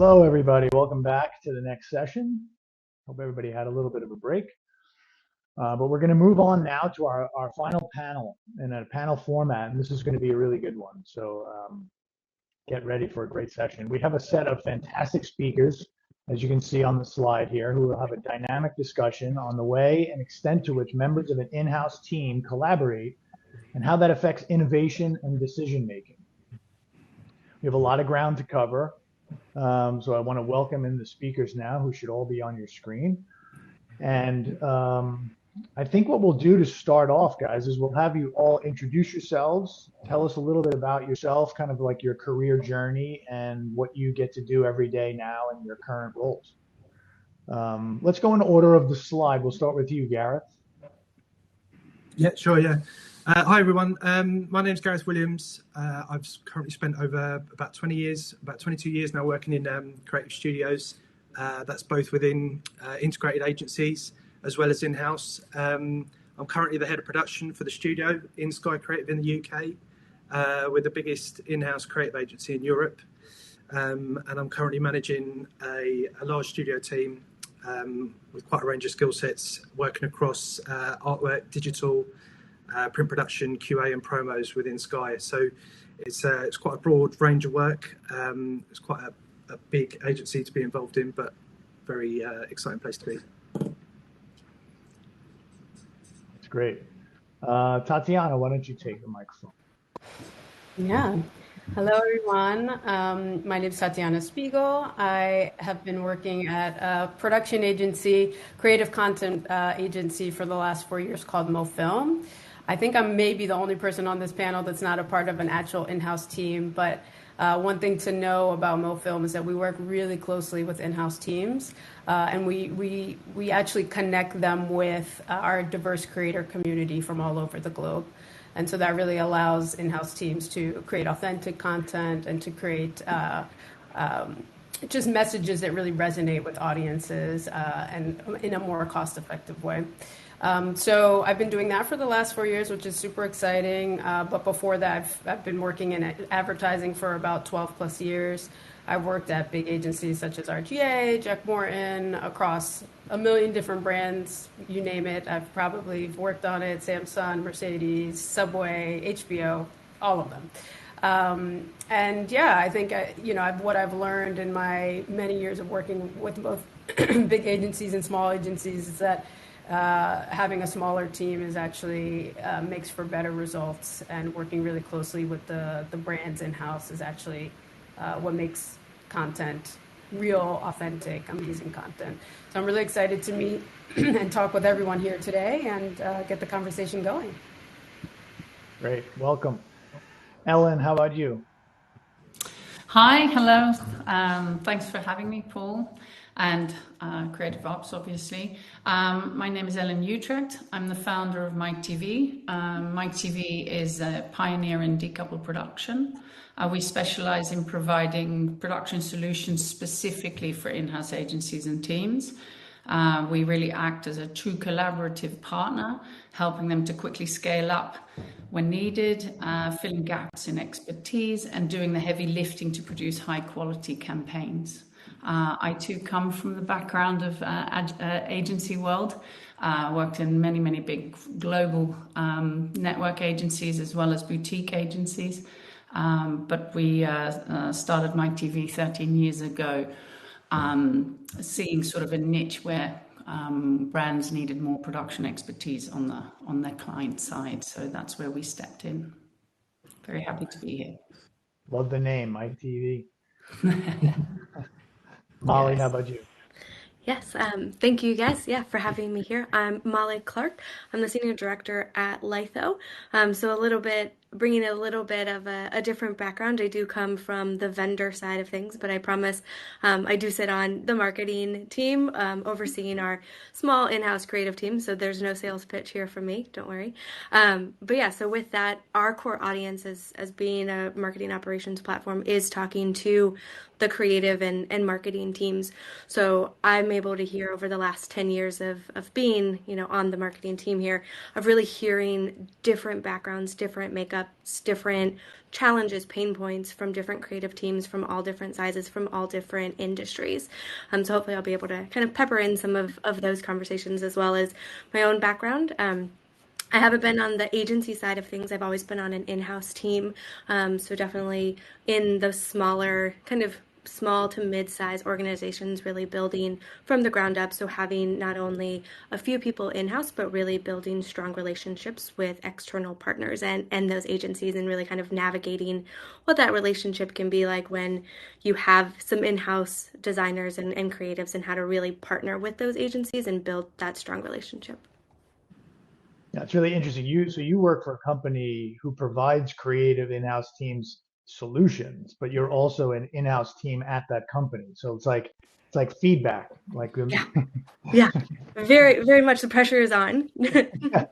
Hello, everybody. Welcome back to the next session. Hope everybody had a little bit of a break. But we're going to move on now to our final panel in a panel format, and this is going to be a really good one. So get ready for a great session. We have a set of fantastic speakers, as you can see on the slide here, who will have a dynamic discussion on the way and extent to which members of an in-house team collaborate and how that affects innovation and decision making. We have a lot of ground to cover. So I want to welcome in the speakers now, who should all be on your screen. And I think what we'll do to start off, guys, is we'll have you all introduce yourselves, tell us a little bit about yourself, kind of like your career journey and what you get to do every day now in your current roles. Let's go in order of the slide. We'll start with you, Gareth. Yeah, sure, yeah. Hi, everyone. My name's Gareth Williams. I've currently spent over about 20 years, about 22 years now working in creative studios. That's both within integrated agencies as well as in-house. I'm currently the head of production for the studio in Sky Creative in the UK. We're the biggest in-house creative agency in Europe. And I'm currently managing a large studio team with quite a range of skill sets, working across artwork, digital, print production, QA and promos within Sky. So it's quite a broad range of work. It's quite a big agency to be involved in, but very exciting place to be. That's great. Tatiana, why don't you take the microphone? Yeah. Hello, everyone. My name is Tatiana Spiegel. I have been working at a production agency, creative content agency for the last 4 years called MoFilm. I think I'm maybe the only person on this panel that's not a part of an actual in-house team, but one thing to know about MoFilm is that we work really closely with in-house teams, and we actually connect them with our diverse creator community from all over the globe. And so that really allows in-house teams to create authentic content and to create just messages that really resonate with audiences and in a more cost-effective way. So I've been doing that for the last 4 years, which is super exciting. But before that, I've been working in advertising for about 12 plus years. I've worked at big agencies such as RGA, Jack Morton, across a million different brands, you name it. I've probably worked on it, Samsung, Mercedes, Subway, HBO, all of them. And yeah, I think, what I've learned in my many years of working with both big agencies and small agencies is that having a smaller team is actually makes for better results, and working really closely with the brands in-house is actually what makes content real, authentic, amazing content. So I'm really excited to meet and talk with everyone here today and get the conversation going. Great, welcome. Ellen, how about you? Hi, hello. Thanks for having me, Paul, and Creative Ops, obviously. My name is Ellen Utrecht. I'm the founder of Mike TV. Mike TV is a pioneer in decoupled production. We specialize in providing production solutions specifically for in-house agencies and teams. We really act as a true collaborative partner, helping them to quickly scale up when needed, filling gaps in expertise, and doing the heavy lifting to produce high quality campaigns. I too come from the background of agency world, worked in many big global network agencies as well as boutique agencies. But we started Mike TV 13 years ago, seeing sort of a niche where brands needed more production expertise on their client side. So that's where we stepped in. Very happy to be here. Love the name, Mike TV. Molly, Yes. how about you? Yes, thank you guys, for having me here. I'm Molly Clark. I'm the Senior Director at Litho. So bringing a little bit of a different background. I do come from the vendor side of things, but I promise I do sit on the marketing team, overseeing our small in-house creative team, so there's no sales pitch here from me, don't worry. But yeah, so with that, our core audience as being a marketing operations platform is talking to the creative and marketing teams. So I'm able to hear over the last 10 years of being, on the marketing team here, of really hearing different backgrounds, different makeups, different challenges, pain points from different creative teams from all different sizes, from all different industries. So hopefully I'll be able to kind of pepper in some of those conversations as well as my own background. I haven't been on the agency side of things. I've always been on an in-house team. So definitely in the smaller, kind of small to mid-size organizations, really building from the ground up. So having not only a few people in-house, but really building strong relationships with external partners and those agencies, and really kind of navigating what that relationship can be like when you have some in-house designers and creatives, and how to really partner with those agencies and build that strong relationship. Yeah, it's really interesting. So you work for a company who provides creative in-house teams solutions, but you're also an in-house team at that company. So it's like feedback. Like Yeah, very, very much the pressure is on. yeah.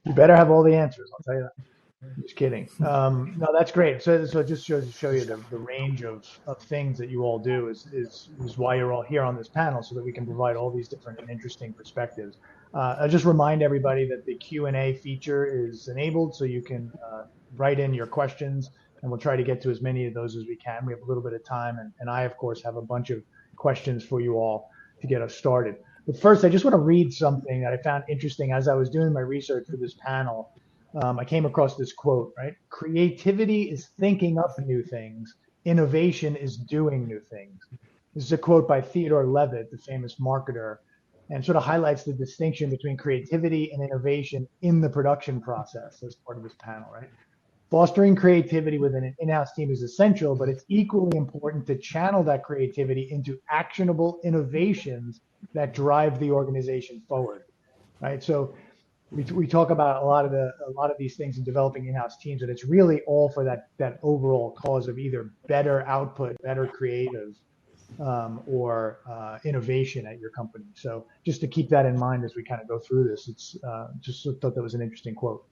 You better have all the answers. I'll tell you that. Just kidding. No, that's great. So it just shows to show you the range of things that you all do is why you're all here on this panel, so that we can provide all these different and interesting perspectives. I'll just remind everybody that the Q&A feature is enabled, so you can write in your questions, and we'll try to get to as many of those as we can. We have a little bit of time, and I, of course, have a bunch of questions for you all to get us started. But first, I just want to read something that I found interesting as I was doing my research for this panel. I came across this quote, right? Creativity is thinking up new things. Innovation is doing new things. This is a quote by Theodore Levitt, the famous marketer, and sort of highlights the distinction between creativity and innovation in the production process as part of this panel, right? Fostering creativity within an in-house team is essential, but it's equally important to channel that creativity into actionable innovations that drive the organization forward, right? So we talk about a lot of these things in developing in-house teams, and it's really all for that overall cause of either better output, better creative, or innovation at your company. So just to keep that in mind as we kind of go through this, it's just thought that was an interesting quote.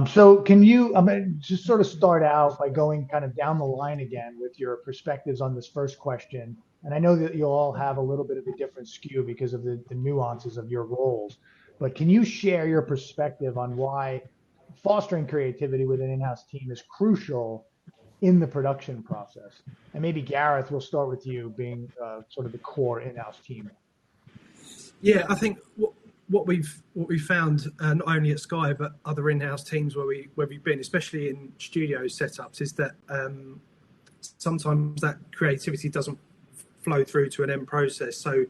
So can you just sort of start out by going kind of down the line again with your perspectives on this first question? And I know that you'll all have a little bit of a different skew because of the nuances of your roles, but can you share your perspective on why fostering creativity with an in-house team is crucial in the production process? And maybe Gareth, we'll start with you being sort of the core in-house team. Yeah, I think what we've found not only at Sky but other in-house teams where we've been, especially in studio setups, is that sometimes that creativity doesn't flow through to an end process. So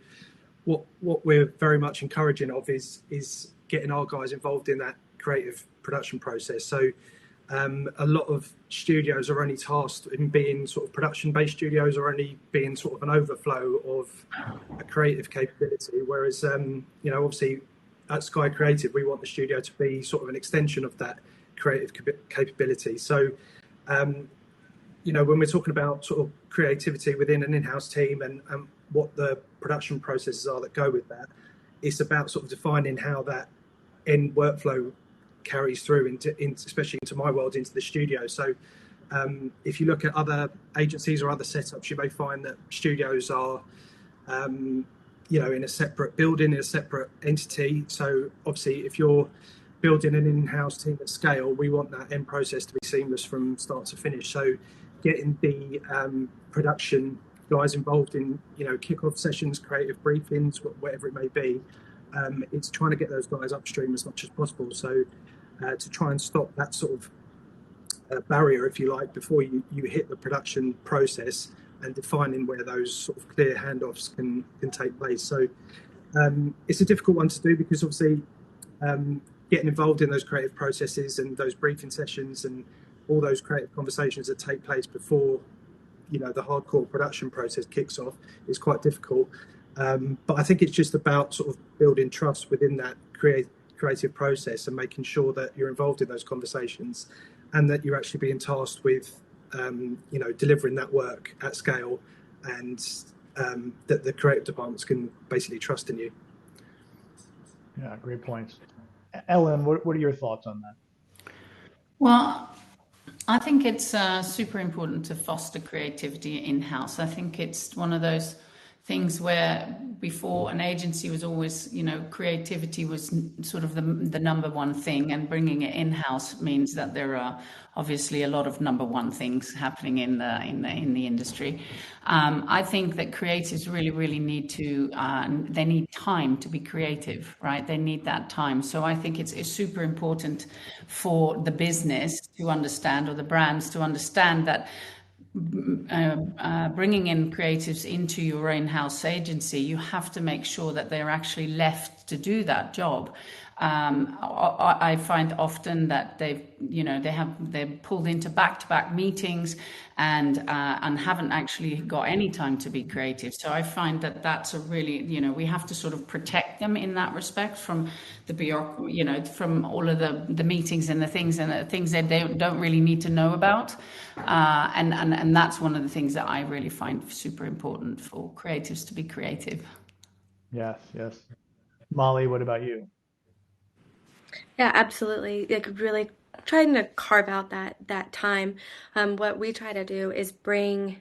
what we're very much encouraging of is getting our guys involved in that creative production process. So a lot of studios are only tasked in being sort of production-based studios, or only being sort of an overflow of a creative capability. Whereas, obviously at Sky Creative, we want the studio to be sort of an extension of that creative capability. So, when we're talking about sort of creativity within an in-house team and what the production processes are that go with that, it's about sort of defining how that end workflow carries through into especially into my world, into the studio. So if you look at other agencies or other setups, you may find that studios are in a separate building, in a separate entity. So obviously if you're building an in-house team at scale, we want that end process to be seamless from start to finish. So getting the production guys involved in kick-off sessions, creative briefings, whatever it may be, it's trying to get those guys upstream as much as possible. So to try and stop that sort of barrier, if you like, before you hit the production process, and defining where those sort of clear handoffs can take place. So it's a difficult one to do, because obviously getting involved in those creative processes and those briefing sessions and all those creative conversations that take place before the hardcore production process kicks off is quite difficult. But I think it's just about sort of building trust within that creative process and making sure that you're involved in those conversations, and that you're actually being tasked with delivering that work at scale, and that the creative departments can basically trust in you. Yeah, great points. Ellen, what are your thoughts on that? Well, I think it's super important to foster creativity in-house. I think it's one of those things where before an agency was always, creativity was sort of the number one thing, and bringing it in-house means that there are obviously a lot of number one things happening in the industry. I think that creatives really need to they need time to be creative, right? They need that time. So I think it's super important for the business to understand, or the brands to understand, that bringing in creatives into your in-house agency, you have to make sure that they're actually left to do that job. I find often that they're pulled into back-to-back meetings and haven't actually got any time to be creative. So I find that that's a really, we have to sort of protect them in that respect from the bureaucracy, from all of the meetings and the things that they don't really need to know about. And that's one of the things that I really find super important for creatives to be creative. Yes. Molly, what about you? Yeah, absolutely. Like really trying to carve out that time. What we try to do is bring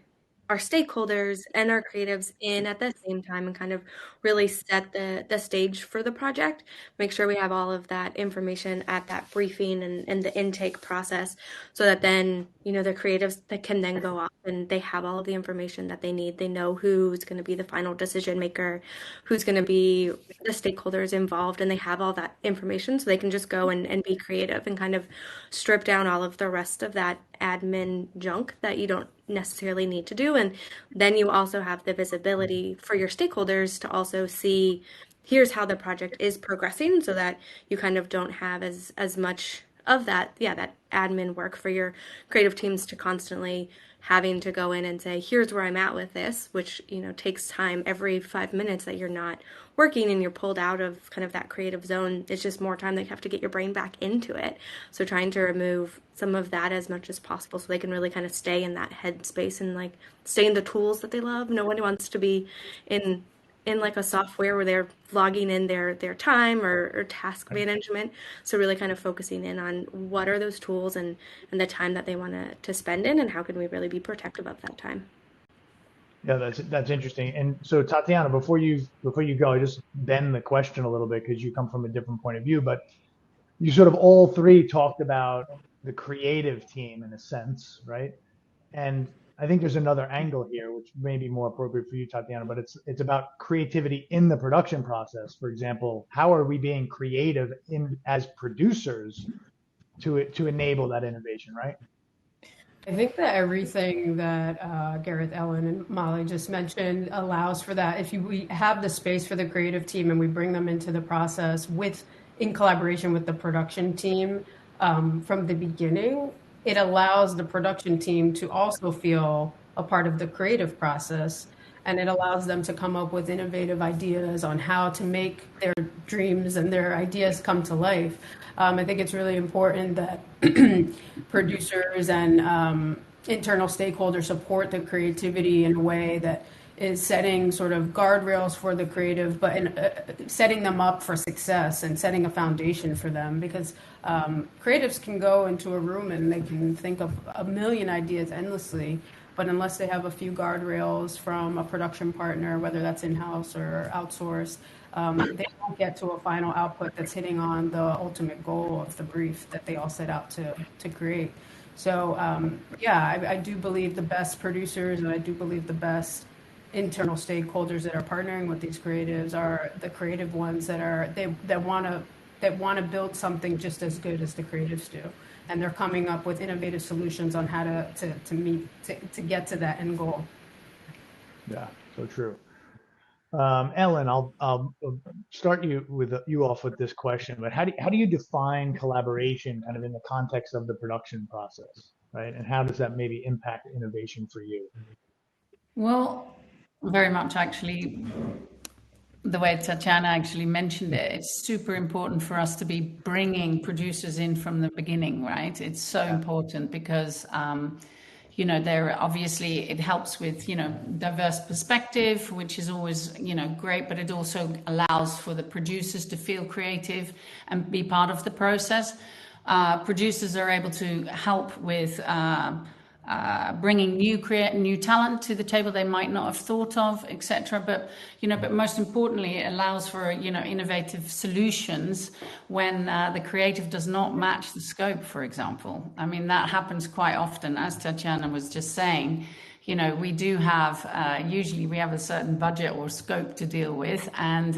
our stakeholders and our creatives in at the same time and kind of really set the stage for the project. Make sure we have all of that information at that briefing and the intake process, so that then, the creatives that can then go off and they have all of the information that they need. They know who's going to be the final decision maker, who's going to be the stakeholders involved, and they have all that information, so they can just go and be creative and kind of strip down all of the rest of that admin junk that you don't necessarily need to do. And then you also have the visibility for your stakeholders to also see, here's how the project is progressing, so that you kind of don't have as much of that admin work for your creative teams to constantly having to go in and say, here's where I'm at with this, which takes time. Every 5 minutes that you're not working and you're pulled out of kind of that creative zone, it's just more time that you have to get your brain back into it. So trying to remove some of that as much as possible, so they can really kind of stay in that headspace and like stay in the tools that they love. No one wants to be in like a software where they're logging in their time or task management. So really kind of focusing in on what are those tools and the time that they want to spend in, and how can we really be protective of that time. Yeah, that's interesting. And so Tatiana, before you go, I just bend the question a little bit because you come from a different point of view, but you sort of all three talked about the creative team in a sense, right? And I think there's another angle here, which may be more appropriate for you, Tatiana, but it's about creativity in the production process. For example, how are we being creative as producers to enable that innovation, right? I think that everything that Gareth, Ellen, and Molly just mentioned allows for that. If we have the space for the creative team and we bring them into the process in collaboration with the production team from the beginning, it allows the production team to also feel a part of the creative process, and it allows them to come up with innovative ideas on how to make their dreams and their ideas come to life. I think it's really important that producers and internal stakeholders support the creativity in a way that is setting sort of guardrails for the creative, but setting them up for success and setting a foundation for them. Because creatives can go into a room and they can think of a million ideas endlessly, but unless they have a few guardrails from a production partner, whether that's in-house or outsourced, they won't get to a final output that's hitting on the ultimate goal of the brief that they all set out to create. So I do believe the best producers, and I do believe the best internal stakeholders that are partnering with these creatives are the creative ones that want to build something just as good as the creatives do, and they're coming up with innovative solutions on how to get to that end goal. Yeah, so true. Ellen, I'll start you off with this question, but how do you define collaboration kind of in the context of the production process, right? And how does that maybe impact innovation for you? Well, very much actually, the way Tatiana actually mentioned it, it's super important for us to be bringing producers in from the beginning, right? It's so important because there obviously it helps with diverse perspective, which is always great, but it also allows for the producers to feel creative and be part of the process. Producers are able to help with bringing new talent to the table they might not have thought of, etc. But but most importantly, it allows for innovative solutions when the creative does not match the scope. For example, I mean that happens quite often, as Tatiana was just saying. We do have, usually we have a certain budget or scope to deal with, and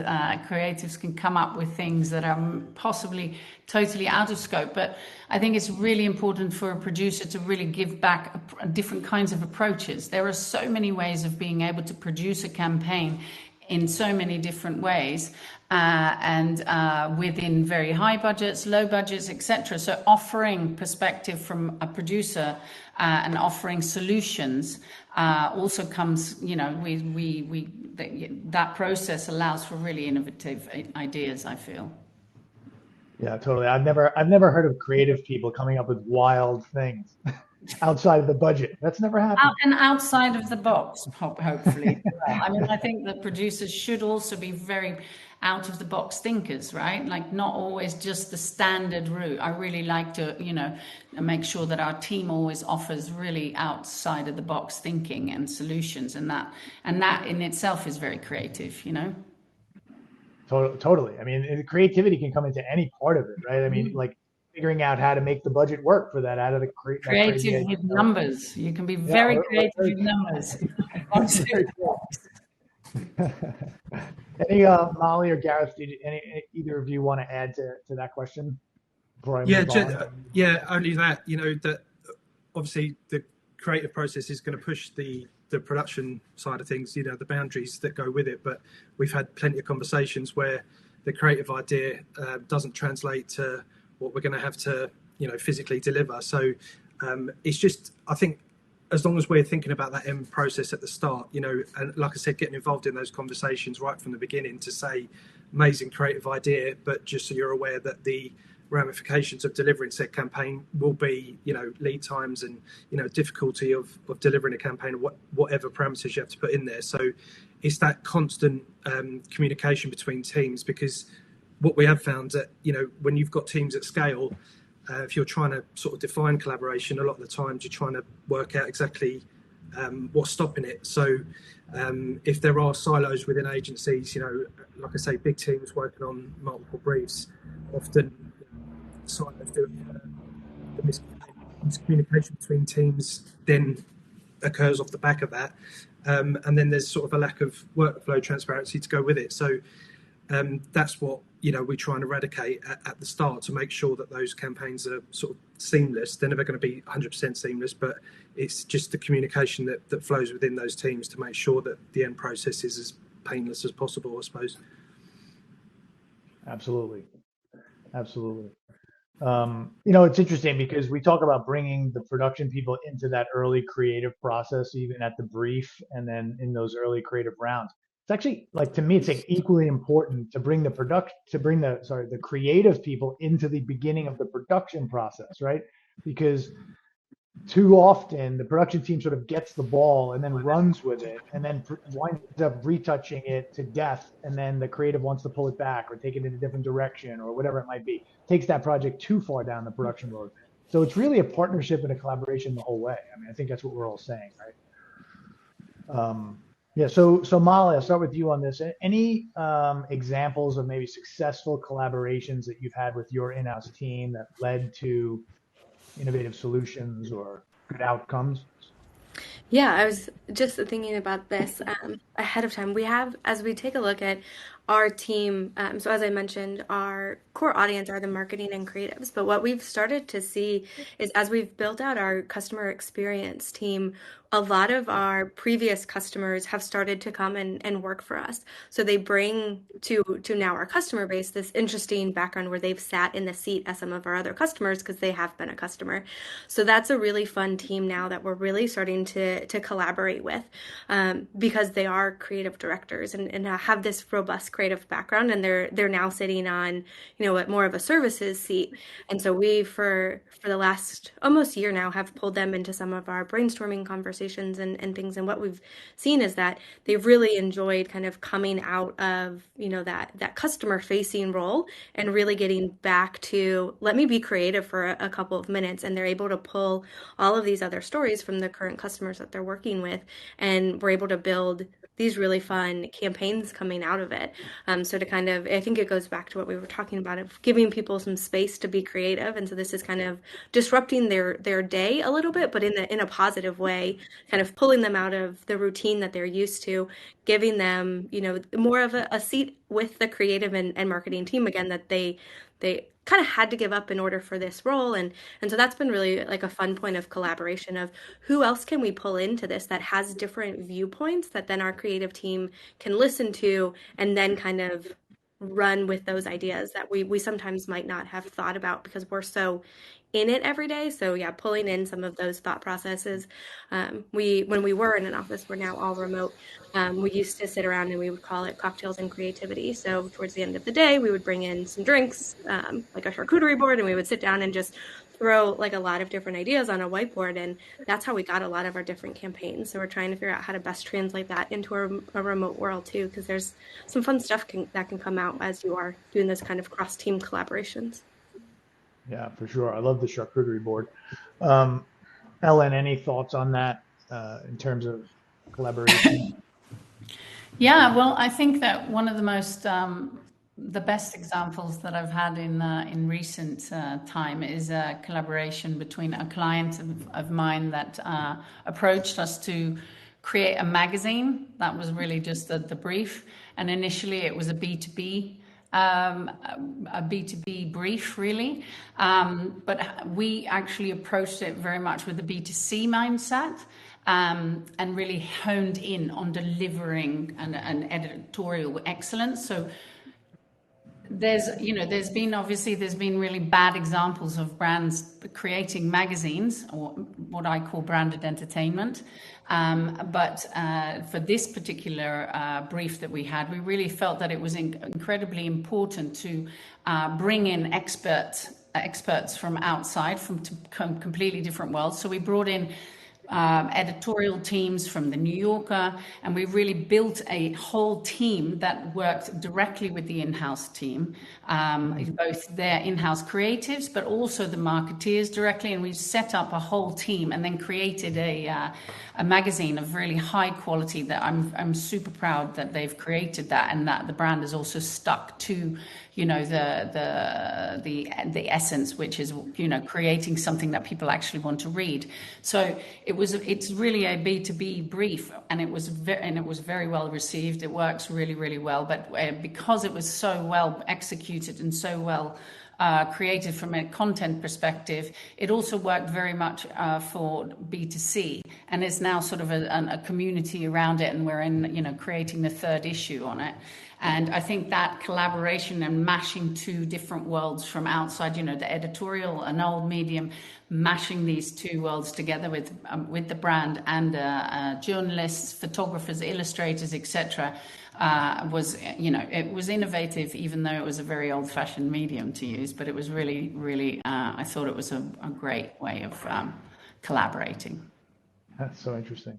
creatives can come up with things that are possibly totally out of scope. But I think it's really important for a producer to really give back different kinds of approaches. There are so many ways of being able to produce a campaign in so many different ways, and within very high budgets, low budgets, etc. So offering perspective from a producer and offering solutions also comes, that process allows for really innovative ideas, I feel. Yeah, totally. I've never heard of creative people coming up with wild things outside of the budget. That's never happened. And outside of the box, hopefully. I mean, I think that producers should also be very out of the box thinkers, right? Like not always just the standard route. I really like to, make sure that our team always offers really outside of the box thinking and solutions, and that in itself is very creative, Totally. I mean, creativity can come into any part of it, right? I mean, like figuring out how to make the budget work for that out of the creative with numbers. You can be very creative with numbers. Any Molly or Gareth, either of you want to add to that question before I move on? Only that, that obviously the creative process is going to push the production side of things, the boundaries that go with it. But we've had plenty of conversations where the creative idea doesn't translate to what we're going to have to, physically deliver. So it's just, I think, as long as we're thinking about that end process at the start, and like I said, getting involved in those conversations right from the beginning to say, amazing creative idea, but just so you're aware that the ramifications of delivering said campaign will be, lead times and, difficulty of delivering a campaign, whatever parameters you have to put in there. So it's that constant communication between teams, because what we have found that, when you've got teams at scale, if you're trying to sort of define collaboration, a lot of the times you're trying to work out exactly what's stopping it. So if there are silos within agencies, like I say, big teams working on multiple briefs, often silos do the miscommunication between teams then occurs off the back of that. And then there's sort of a lack of workflow transparency to go with it. So that's what we try and eradicate at the start, to make sure that those campaigns are sort of seamless. They're never going to be 100% seamless, but it's just the communication that flows within those teams to make sure that the end process is as painless as possible, I suppose. Absolutely. It's interesting because we talk about bringing the production people into that early creative process, even at the brief, and then in those early creative rounds. It's actually, like, to me, it's like equally important to bring the creative people into the beginning of the production process, right? Because too often the production team sort of gets the ball and then runs with it and then winds up retouching it to death, and then the creative wants to pull it back or take it in a different direction or whatever it might be. Takes that project too far down the production road. So it's really a partnership and a collaboration the whole way. I mean, I think that's what we're all saying, right? So Molly, I'll start with you on this. Any examples of maybe successful collaborations that you've had with your in-house team that led to innovative solutions or good outcomes? Yeah, I was just thinking about this ahead of time. We have, as we take a look at our team, so as I mentioned, our core audience are the marketing and creatives. But what we've started to see is, as we've built out our customer experience team, a lot of our previous customers have started to come and work for us. So they bring to now our customer base this interesting background where they've sat in the seat as some of our other customers because they have been a customer. So that's a really fun team now that we're really starting to collaborate with, because they are creative directors and have this robust creative creative background, and they're now sitting on, more of a services seat. And so we, for the last almost year now, have pulled them into some of our brainstorming conversations and things. And what we've seen is that they've really enjoyed kind of coming out of, that customer facing role and really getting back to, let me be creative for a couple of minutes. And they're able to pull all of these other stories from the current customers that they're working with, and we're able to build these really fun campaigns coming out of it. So to kind of, I think it goes back to what we were talking about, of giving people some space to be creative. And so this is kind of disrupting their day a little bit, but in a positive way, kind of pulling them out of the routine that they're used to, giving them, more of a seat with the creative and marketing team again, that they kind of had to give up in order for this role. And so that's been really like a fun point of collaboration of who else can we pull into this that has different viewpoints that then our creative team can listen to and then kind of run with those ideas that we sometimes might not have thought about because we're so in it every day. So yeah, pulling in some of those thought processes. When we were in an office, we're now all remote. We used to sit around and we would call it cocktails and creativity. So towards the end of the day, we would bring in some drinks, like a charcuterie board, and we would sit down and just throw like a lot of different ideas on a whiteboard. And that's how we got a lot of our different campaigns. So we're trying to figure out how to best translate that into a remote world too, because there's some fun stuff that can come out as you are doing those kind of cross-team collaborations. Yeah, for sure. I love the charcuterie board. Ellen, any thoughts on that in terms of collaboration? Yeah, well, I think that one of the best examples that I've had in recent time is a collaboration between a client of mine that approached us to create a magazine. That was really just the brief, and initially it was a B2B brief, really. But we actually approached it very much with a B2C mindset, and really honed in on delivering an editorial excellence. So there's been really bad examples of brands creating magazines, or what I call branded entertainment. But for this particular brief that we had, we really felt that it was incredibly important to bring in experts from outside, from completely different worlds. So we brought in editorial teams from the New Yorker, and we really built a whole team that worked directly with the in-house team, both their in-house creatives, but also the marketeers directly. And we set up a whole team and then created a magazine of really high quality that I'm super proud that they've created that, and that the brand has also stuck to, the essence, which is, creating something that people actually want to read. So it's really a B2B brief, and it was very well received. It works really, really well. But because it was so well executed and so well created from a content perspective, it also worked very much for B2C, and is now sort of a community around it, and we're creating the third issue on it. And I think that collaboration and mashing two different worlds from outside, the editorial, an old medium, mashing these two worlds together with the brand and journalists, photographers, illustrators, etc. It was innovative, even though it was a very old-fashioned medium to use. But it was really, really, I thought it was a great way of collaborating. That's so interesting.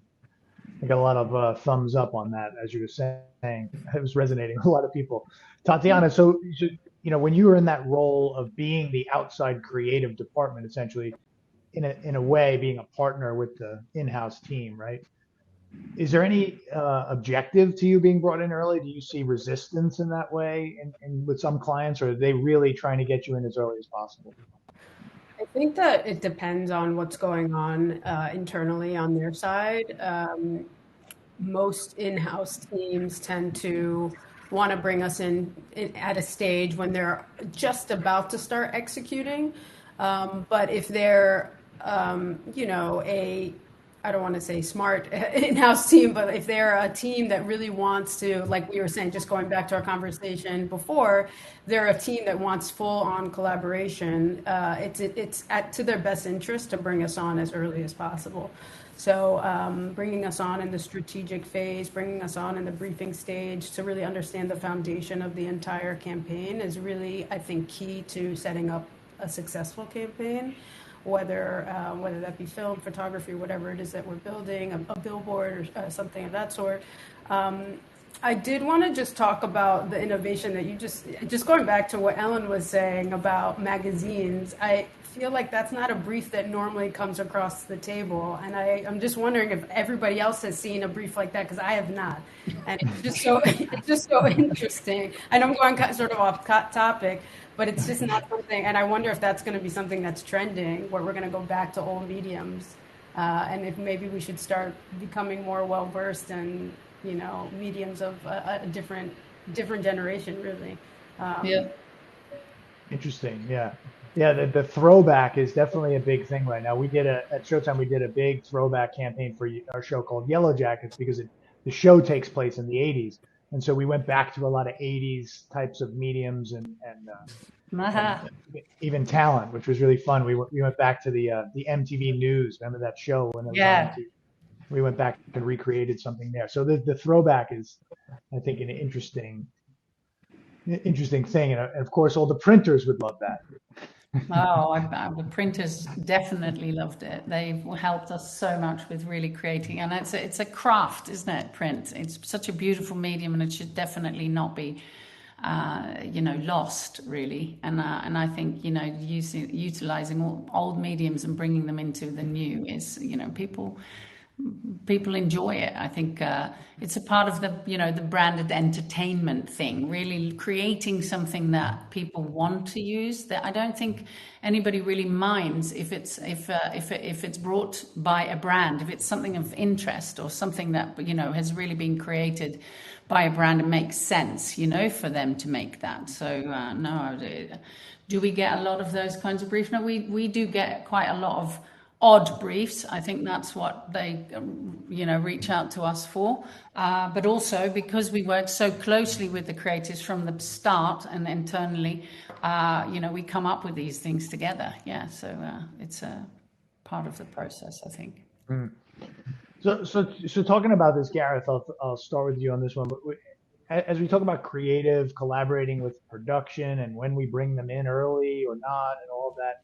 I got a lot of thumbs up on that, as you were saying. It was resonating with a lot of people. Tatiana, so when you were in that role of being the outside creative department, essentially, in a way, being a partner with the in-house team, right? Is there any objective to you being brought in early? Do you see resistance in that way and with some clients, or are they really trying to get you in as early as possible? I think that it depends on what's going on internally on their side. Most in-house teams tend to want to bring us in at a stage when they're just about to start executing. But if they're, I don't want to say smart in-house team, but if they're a team that really wants to, like we were saying, just going back to our conversation before, they're a team that wants full-on collaboration. It's to their best interest to bring us on as early as possible. So bringing us on in the strategic phase, bringing us on in the briefing stage to really understand the foundation of the entire campaign is really, I think, key to setting up a successful campaign. Whether that be film, photography, whatever it is that we're building, a billboard or something of that sort. I did want to just talk about the innovation that you just going back to what Ellen was saying about magazines. I feel like that's not a brief that normally comes across the table, and I'm just wondering if everybody else has seen a brief like that, because I have not, and it's just so interesting. I know I'm going sort of off topic, but it's just not something, and I wonder if that's going to be something that's trending, where we're going to go back to old mediums, and if maybe we should start becoming more well versed in mediums of a different generation, really. Yeah. Interesting. Yeah. Yeah. The throwback is definitely a big thing right now. At Showtime, we did a big throwback campaign for our show called Yellow Jackets, because the show takes place in the 80s. And so we went back to a lot of 80s types of mediums and even talent, which was really fun. We went back to the MTV News. Remember that show when it was on MTV? We went back and recreated something there. So the throwback is, I think, an interesting thing. And of course, all the printers would love that. The printers definitely loved it. They've helped us so much with really creating, and it's a craft, isn't it? Print. It's such a beautiful medium, and it should definitely not be, lost, really. And I think utilizing all old mediums and bringing them into the new is, people enjoy it. I think it's a part of the branded entertainment thing, really creating something that people want to use. That I don't think anybody really minds if it's brought by a brand, if it's something of interest or something that has really been created by a brand and makes sense, for them to make that. So no, do we get a lot of those kinds of briefs? No, we do get quite a lot of odd briefs. I think that's what they, reach out to us for. But also because we work so closely with the creators from the start and internally, we come up with these things together. Yeah, so it's a part of the process, I think. Mm. So talking about this, Gareth, I'll start with you on this one. But as we talk about creative, collaborating with production, and when we bring them in early or not, and all of that,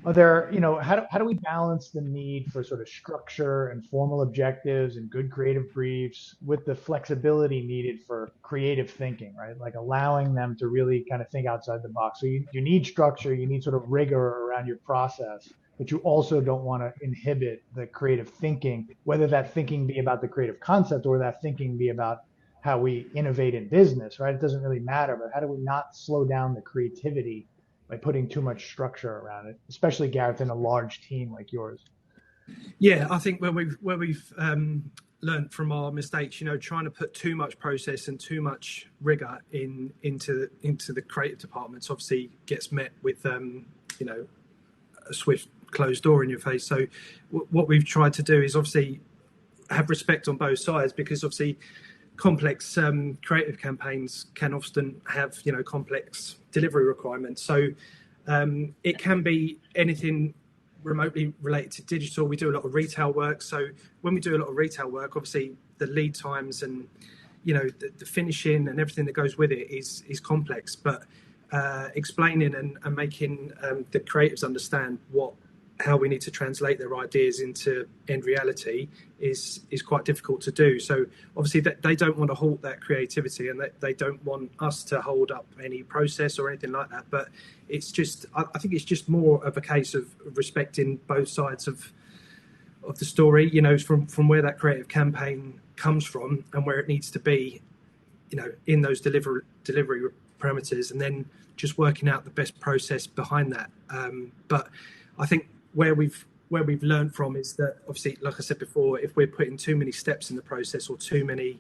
are there, how do we balance the need for sort of structure and formal objectives and good creative briefs with the flexibility needed for creative thinking, right? Like allowing them to really kind of think outside the box. So you need structure, you need sort of rigor around your process, but you also don't want to inhibit the creative thinking, whether that thinking be about the creative concept or that thinking be about how we innovate in business, right? It doesn't really matter, but how do we not slow down the creativity by putting too much structure around it, especially, Gareth, in a large team like yours? Yeah, I think where we've learned from our mistakes, trying to put too much process and too much rigor into the creative departments obviously gets met with a swift closed door in your face. So what we've tried to do is obviously have respect on both sides, because obviously complex creative campaigns can often have complex delivery requirements. So it can be anything remotely related to digital. We do a lot of retail work. So when we do a lot of retail work, obviously the lead times and the finishing and everything that goes with it is complex. But explaining and making the creatives understand how we need to translate their ideas into end reality is quite difficult to do. So obviously they don't want to halt that creativity, and they don't want us to hold up any process or anything like that. But it's just, I think it's just more of a case of respecting both sides of the story, from where that creative campaign comes from and where it needs to be, in those delivery parameters, and then just working out the best process behind that. But I think where we've learned from is that obviously, like I said before, if we're putting too many steps in the process or too many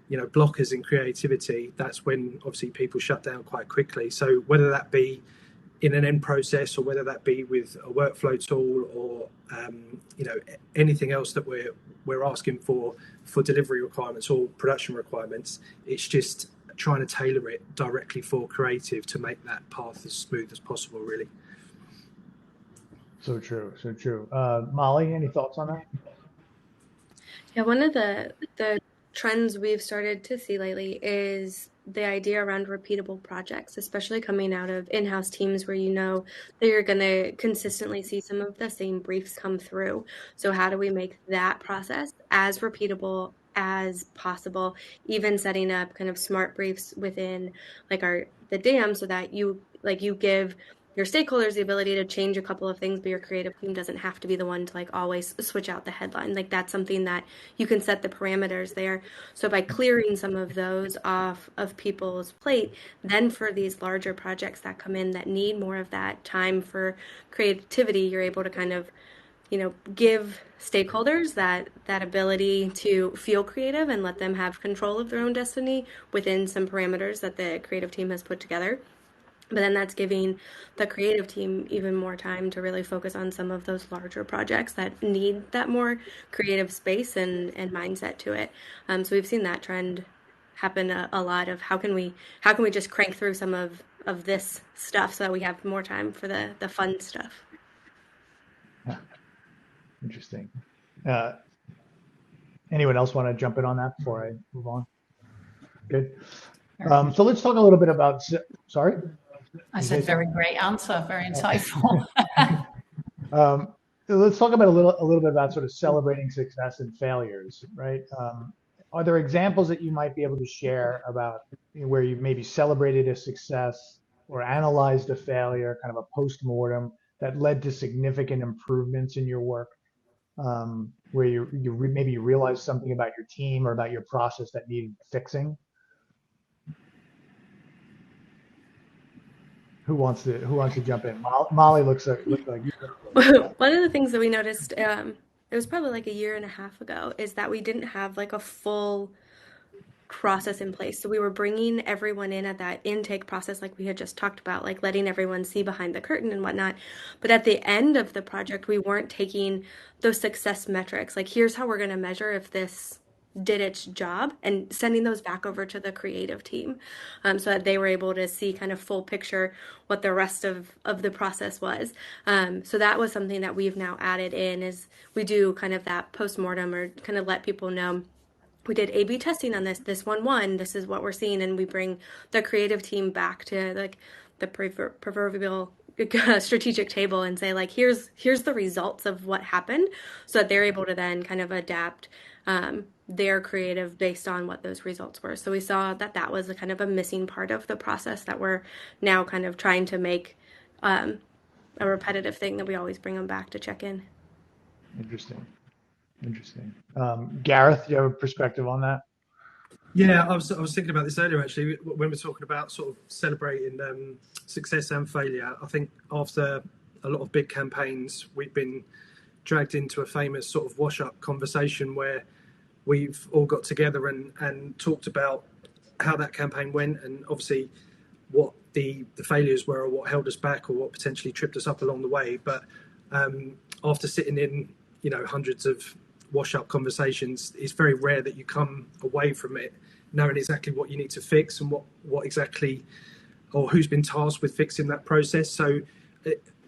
blockers in creativity, that's when obviously people shut down quite quickly. So whether that be in an end process, or whether that be with a workflow tool or anything else that we're asking for delivery requirements or production requirements. It's just trying to tailor it directly for creative to make that path as smooth as possible, really. So true, so true. Molly, any thoughts on that? Yeah, one of the trends we've started to see lately is the idea around repeatable projects, especially coming out of in-house teams where you know that you're going to consistently see some of the same briefs come through. So how do we make that process as repeatable as possible, even setting up kind of smart briefs within like the DAM so that you give your stakeholders the ability to change a couple of things, but your creative team doesn't have to be the one to like always switch out the headline. Like that's something that you can set the parameters there. So by clearing some of those off of people's plate, then for these larger projects that come in that need more of that time for creativity, you're able to kind of, give stakeholders that ability to feel creative and let them have control of their own destiny within some parameters that the creative team has put together. But then that's giving the creative team even more time to really focus on some of those larger projects that need that more creative space and mindset to it. So we've seen that trend happen a lot of how can we just crank through some of this stuff so that we have more time for the fun stuff. Yeah. Interesting. Anyone else want to jump in on that before I move on? Good. So let's talk a little bit about, sorry? I said very great answer, very insightful. Let's talk about a little bit about sort of celebrating success and failures, right? Are there examples that you might be able to share about where you've maybe celebrated a success or analyzed a failure, kind of a post-mortem that led to significant improvements in your work, where maybe you realized something about your team or about your process that needed fixing? Who wants to jump in? Molly looks like you. One of the things that we noticed, it was probably like a year and a half ago, is that we didn't have like a full process in place. So we were bringing everyone in at that intake process, like we had just talked about, like letting everyone see behind the curtain and whatnot. But at the end of the project, we weren't taking those success metrics. Like, here's how we're going to measure if this did its job, and sending those back over to the creative team, so that they were able to see kind of full picture what the rest of the process was. So that was something that we've now added in, is we do kind of that post-mortem, or kind of let people know we did A/B testing on this one won, this is what we're seeing, and we bring the creative team back to like the proverbial strategic table and say like, here's the results of what happened, so that they're able to then kind of adapt their creative based on what those results were. So we saw that was a kind of a missing part of the process that we're now kind of trying to make a repetitive thing that we always bring them back to check in. Interesting. Gareth, do you have a perspective on that? Yeah, I was thinking about this earlier, actually, when we're talking about sort of celebrating success and failure. I think after a lot of big campaigns, we've been dragged into a famous sort of wash-up conversation where we've all got together and talked about how that campaign went, and obviously what the failures were, or what held us back, or what potentially tripped us up along the way. But after sitting in, hundreds of wash-up conversations, it's very rare that you come away from it knowing exactly what you need to fix and what exactly, or who's been tasked with fixing that process. So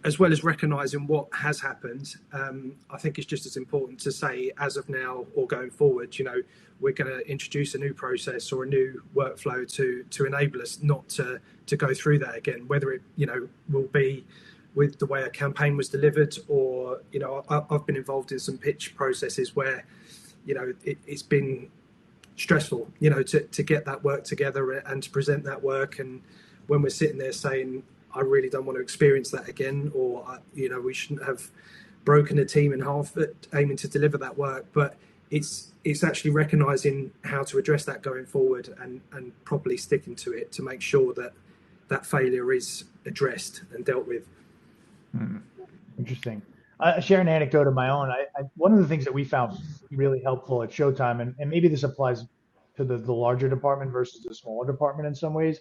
as well as recognizing what has happened, I think it's just as important to say, as of now or going forward, we're going to introduce a new process or a new workflow to enable us not to go through that again, whether it will be with the way a campaign was delivered, or I've been involved in some pitch processes where it's been stressful to get that work together and to present that work, and when we're sitting there saying, I really don't want to experience that again, or we shouldn't have broken a team in half aiming to deliver that work. But it's actually recognizing how to address that going forward, and properly sticking to it to make sure that failure is addressed and dealt with. Interesting. I share an anecdote of my own. One of the things that we found really helpful at Showtime, and maybe this applies to the larger department versus the smaller department in some ways,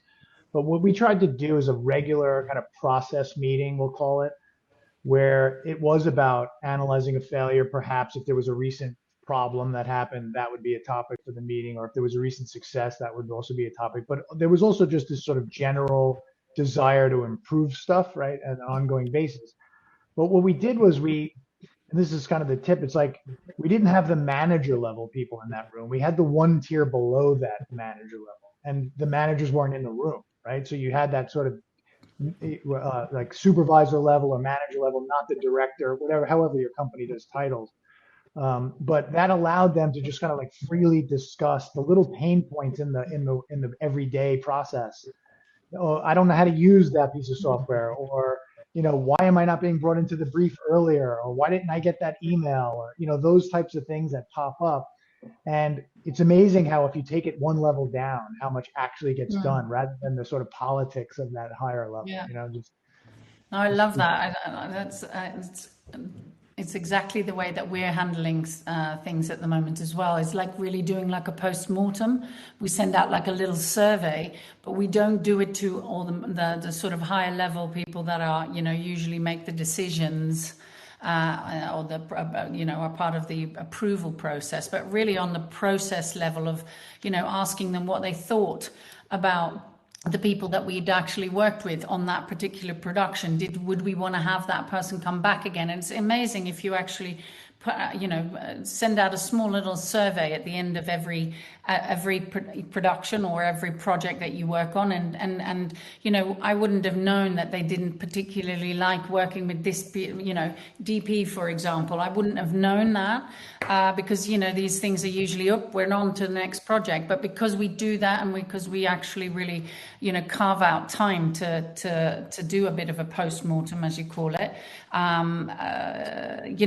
But what we tried to do is a regular kind of process meeting, we'll call it, where it was about analyzing a failure. Perhaps if there was a recent problem that happened, that would be a topic for the meeting, or if there was a recent success, that would also be a topic. But there was also just this sort of general desire to improve stuff, right, on an ongoing basis. But what we did was and this is kind of the tip, it's like we didn't have the manager level people in that room. We had the one tier below that manager level, and the managers weren't in the room, right? So you had that sort of like supervisor level or manager level, not the director, whatever, however your company does titles. But that allowed them to just kind of like freely discuss the little pain points in the everyday process. Oh, I don't know how to use that piece of software, or why am I not being brought into the brief earlier, or why didn't I get that email, or those types of things that pop up. And it's amazing how if you take it one level down, how much actually gets done rather than the sort of politics of that higher level. Yeah. Just. No, I love that. It's exactly the way that we're handling things at the moment as well. It's like really doing like a post-mortem. We send out like a little survey, but we don't do it to all the sort of higher level people that are, usually make the decisions or are part of the approval process, but really on the process level of, asking them what they thought about the people that we'd actually worked with on that particular production. Would we want to have that person come back again? And it's amazing if you actually send out a small little survey at the end of every production or every project that you work on, and I wouldn't have known that they didn't particularly like working with this DP, for example. I wouldn't have known that because these things are usually up, we're on to the next project. But because we do that, and because we actually really carve out time to do a bit of a post-mortem, as you call it,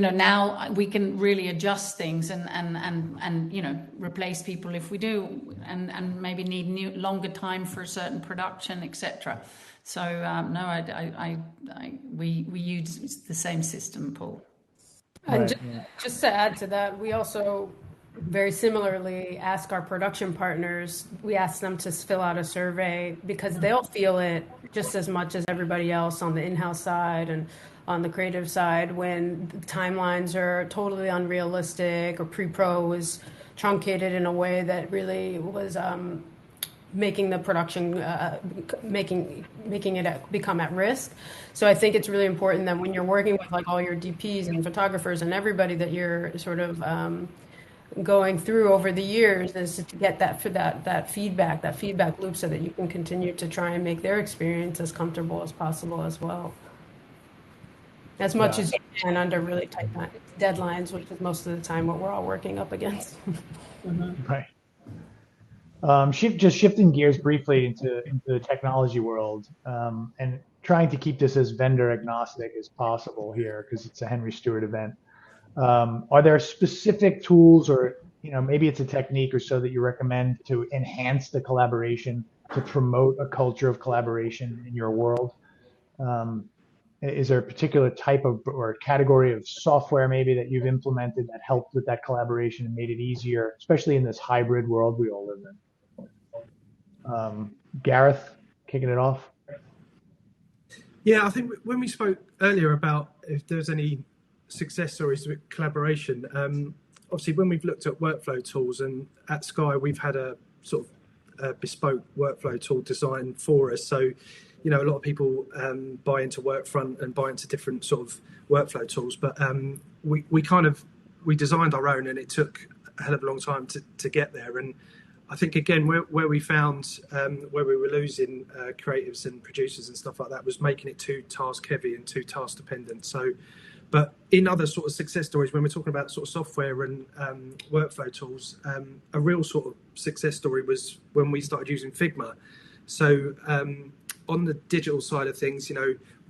now we can really adjust things and replace people if we do, and maybe need longer time for a certain production, etc. So we use the same system, Paul. And Right. just to add to that, we also very similarly ask our production partners, we ask them to fill out a survey because they'll feel it just as much as everybody else on the in-house side and on the creative side when timelines are totally unrealistic or pre-pro was truncated in a way that really was making the production, making it become at risk. So I think it's really important that when you're working with like all your DPs and photographers and everybody that you're sort of going through over the years is to get that feedback loop so that you can continue to try and make their experience as comfortable as possible as well. As much as you can under really tight deadlines, which is most of the time what we're all working up against. Right. Just shifting gears briefly into the technology world, and trying to keep this as vendor agnostic as possible here because it's a Henry Stewart event. Are there specific tools or maybe it's a technique or so that you recommend to enhance the collaboration, to promote a culture of collaboration in your world? Is there a particular type of or category of software maybe that you've implemented that helped with that collaboration and made it easier, especially in this hybrid world we all live in? Gareth, kicking it off. Yeah, I think when we spoke earlier about if there's any success stories with collaboration, obviously when we've looked at workflow tools, and at Sky we've had a sort of bespoke workflow tool designed for us. So, a lot of people buy into Workfront and buy into different sort of workflow tools, but we designed our own, and it took a hell of a long time to get there. And I think again where we found where we were losing creatives and producers and stuff like that was making it too task heavy and too task dependent. So, but in other sort of success stories, when we're talking about sort of software and workflow tools, a real sort of success story was when we started using Figma. So on the digital side of things,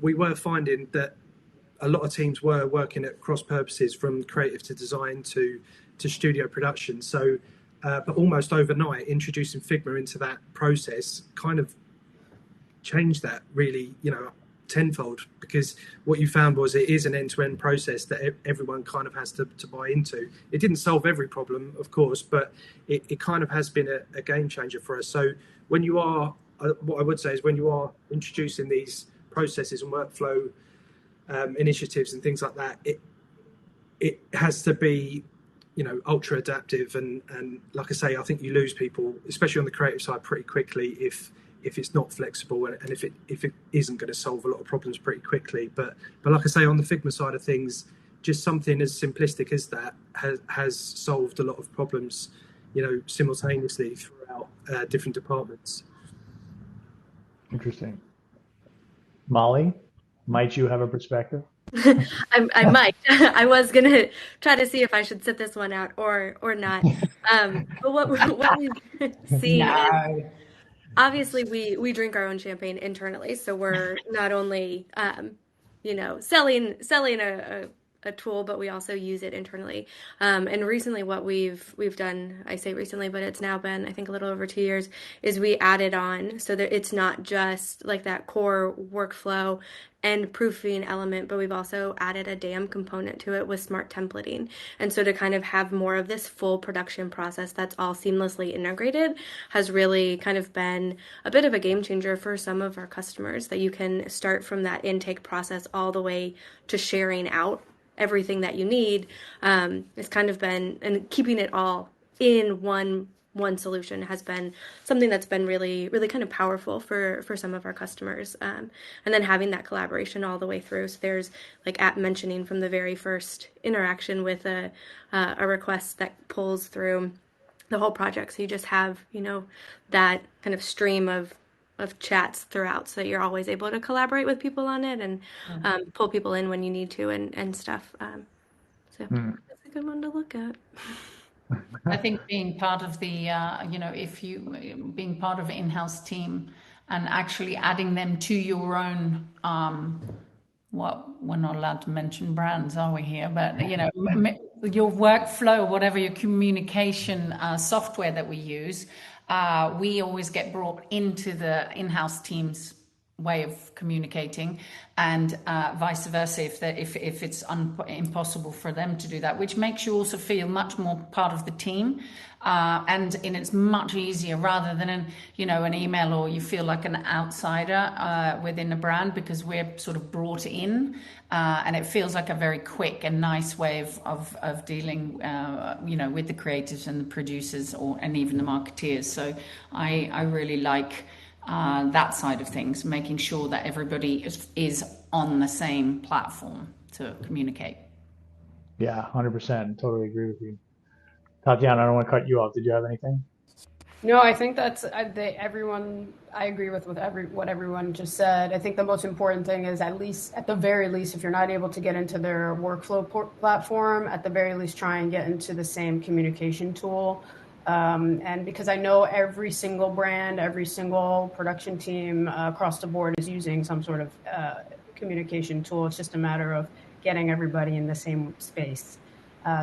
we were finding that a lot of teams were working at cross purposes from creative to design to studio production. So, but almost overnight, introducing Figma into that process kind of changed that really, tenfold, because what you found was it is an end-to-end process that everyone kind of has to buy into. It didn't solve every problem, of course, but it kind of has been a game changer for us. So when you are what I would say is when you are introducing these processes and workflow initiatives and things like that, it has to be, ultra adaptive, and like I say, I think you lose people, especially on the creative side, pretty quickly if it's not flexible, and if it isn't going to solve a lot of problems pretty quickly. But like I say, on the Figma side of things, just something as simplistic as that has solved a lot of problems, simultaneously throughout different departments. Interesting. Molly, might you have a perspective? I might. I was gonna try to see if I should sit this one out or not. But what we've seen is Nah. obviously we drink our own champagne internally, so we're not only selling a tool, but we also use it internally. And recently, what we've done, I say recently, but it's now been I think a little over 2 years, is we added on so that it's not just like that core workflow and proofing element, but we've also added a DAM component to it with smart templating. And so to kind of have more of this full production process that's all seamlessly integrated has really kind of been a bit of a game changer for some of our customers, that you can start from that intake process all the way to sharing out everything that you need. It's kind of been, and keeping it all in one solution has been something that's been really really kind of powerful for some of our customers, and then having that collaboration all the way through. So there's like app mentioning from the very first interaction with a request that pulls through the whole project, so you just have that kind of stream of chats throughout, so that you're always able to collaborate with people on it and pull people in when you need to and stuff. So that's a good one to look at. I think being part of the, if you being part of an in-house team and actually adding them to your own, we're not allowed to mention brands, are we here? But your workflow, whatever your communication software that we use, we always get brought into the in-house team's way of communicating, and vice versa if it's impossible for them to do that, which makes you also feel much more part of the team, and it's much easier rather than an email, or you feel like an outsider within a brand, because we're sort of brought in, and it feels like a very quick and nice way of dealing with the creatives and the producers, and even the marketeers. So I really like that side of things, making sure that everybody is on the same platform to communicate. Yeah, 100%. Totally agree with you. Tatiana, I don't want to cut you off. Did you have anything? No, I think that's everyone. I agree with what everyone just said. I think the most important thing is, at the very least, if you're not able to get into their workflow platform, at the very least, try and get into the same communication tool. And because I know every single brand, every single production team across the board is using some sort of communication tool. It's just a matter of getting everybody in the same space,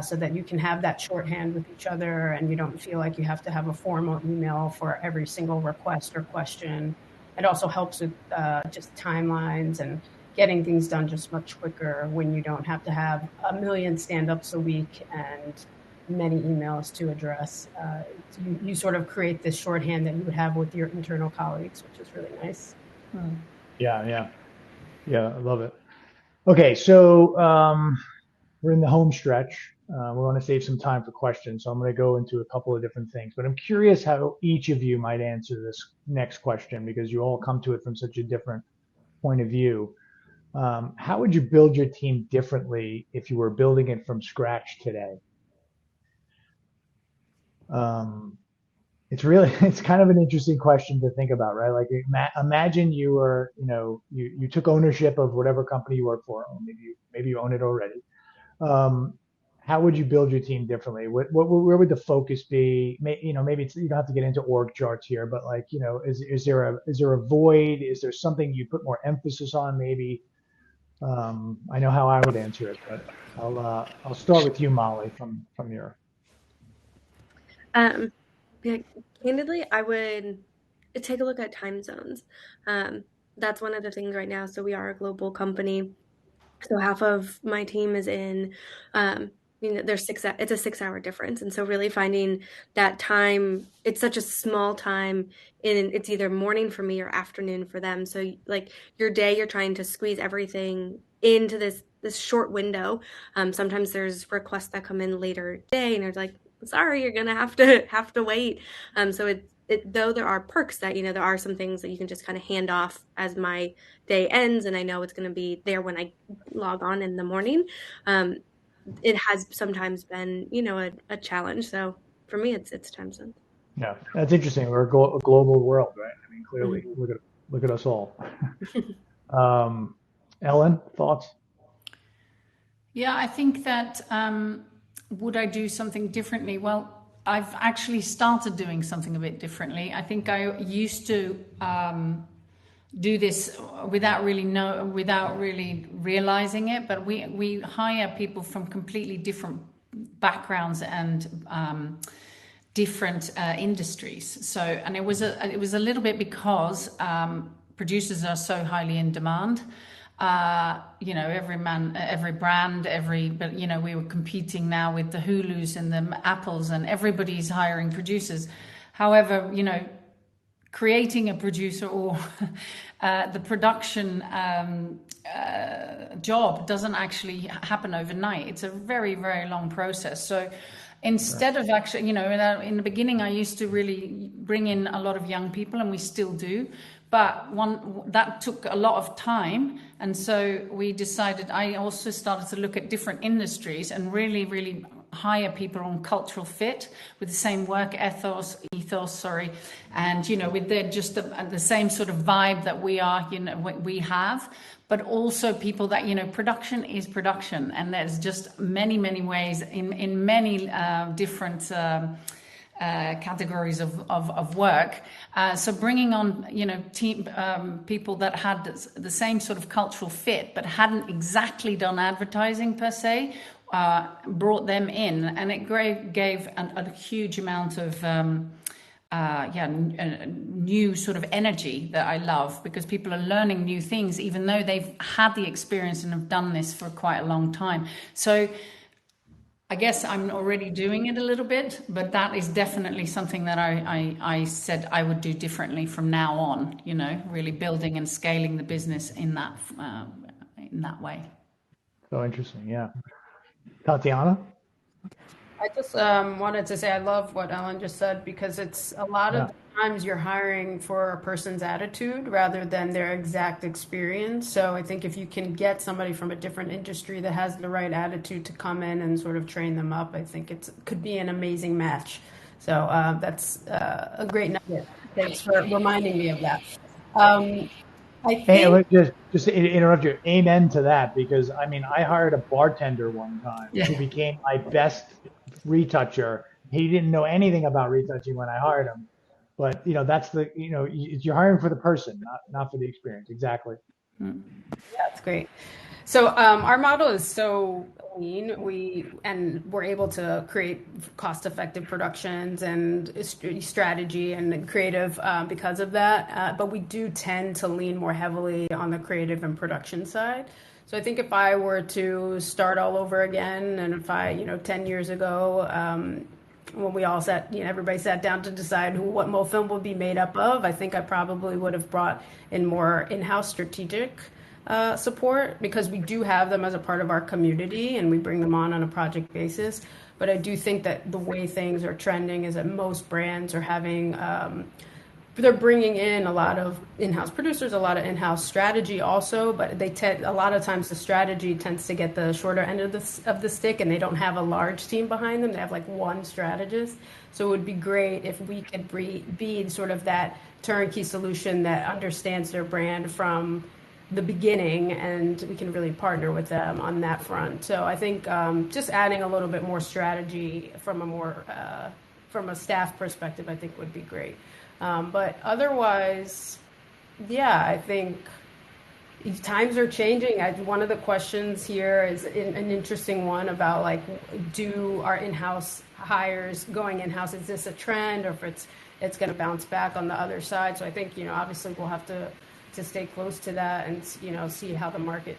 so that you can have that shorthand with each other, and you don't feel like you have to have a formal email for every single request or question. It also helps with just timelines and getting things done just much quicker when you don't have to have a million stand-ups a week and many emails to address. You sort of create this shorthand that you would have with your internal colleagues, which is really nice. Yeah, I love it. Okay, so we're in the home stretch. We want to save some time for questions, so I'm going to go into a couple of different things. But I'm curious how each of you might answer this next question, because you all come to it from such a different point of view. How would you build your team differently if you were building it from scratch today? It's kind of an interesting question to think about, right? Like imagine you were, you took ownership of whatever company you work for. Maybe you own it already. How would you build your team differently? Where would the focus be? Maybe you don't have to get into org charts here, but like, is there a void? Is there something you put more emphasis on? Maybe. I know how I would answer it, but I'll start with you, Molly, from your. Yeah, candidly, I would take a look at time zones. That's one of the things right now. So we are a global company. So half of my team is in there's it's a 6 hour difference. And so really finding that time, it's such a small time it's either morning for me or afternoon for them. So like your day, you're trying to squeeze everything into this short window. Sometimes there's requests that come in later day and it's like, sorry, you're going to have to wait. So though there are perks that, there are some things that you can just kind of hand off as my day ends. And I know it's going to be there when I log on in the morning. It has sometimes been, a challenge. So for me, it's time zone. Yeah, that's interesting. We're a global world, right? I mean, clearly, look at us all. Ellen, thoughts? Yeah, I think that would I do something differently? Well, I've actually started doing something a bit differently. I think I used to do this without really realizing it, but we hire people from completely different backgrounds and different industries. So, and it was a little bit because producers are so highly in demand. Every brand, but we were competing now with the Hulus and the Apples, and everybody's hiring producers. However, creating a producer or the production job doesn't actually happen overnight. It's a very, very long process. So instead of actually, in the beginning, I used to really bring in a lot of young people, and we still do. But that took a lot of time. And so we decided, I also started to look at different industries and really, really hire people on cultural fit with the same work ethos, and with the same sort of vibe that we have, but also people that production is production, and there's just many ways in many different categories of work. So bringing on team people that had the same sort of cultural fit but hadn't exactly done advertising per se, brought them in, and it gave a huge amount of new sort of energy that I love, because people are learning new things even though they've had the experience and have done this for quite a long time. So I guess I'm already doing it a little bit, but that is definitely something that I said I would do differently from now on, really building and scaling the business in that way. So interesting, yeah. Tatiana? I just wanted to say I love what Ellen just said, because it's a lot of times you're hiring for a person's attitude rather than their exact experience. So I think if you can get somebody from a different industry that has the right attitude to come in and sort of train them up, I think it could be an amazing match. So that's a great nugget. Thanks for reminding me of that. I think. Hey, just to interrupt you. Amen to that, because I mean, I hired a bartender one time who became my best retoucher. He didn't know anything about retouching when I hired him, but that's you're hiring for the person, not for the experience. Exactly. Yeah, that's great. So our model is so lean. We're able to create cost-effective productions and strategy and creative because of that. But we do tend to lean more heavily on the creative and production side. So I think if I were to start all over again, and if 10 years ago, when we all everybody sat down to decide what MoFilm would be made up of, I think I probably would have brought in more in-house strategic support, because we do have them as a part of our community and we bring them on a project basis. But I do think that the way things are trending is that most brands are having, they're bringing in a lot of in-house producers, a lot of in-house strategy also, but a lot of times the strategy tends to get the shorter end of the stick, and they don't have a large team behind them. They have like one strategist. So it would be great if we could be sort of that turnkey solution that understands their brand from the beginning, and we can really partner with them on that front. So I think just adding a little bit more strategy from a staff perspective, I think would be great. But otherwise, yeah, I think times are changing. One of the questions here is an interesting one about do our in-house hires going in-house, is this a trend, or if it's going to bounce back on the other side? So I think, obviously we'll have to to stay close to that and, you know, see how the market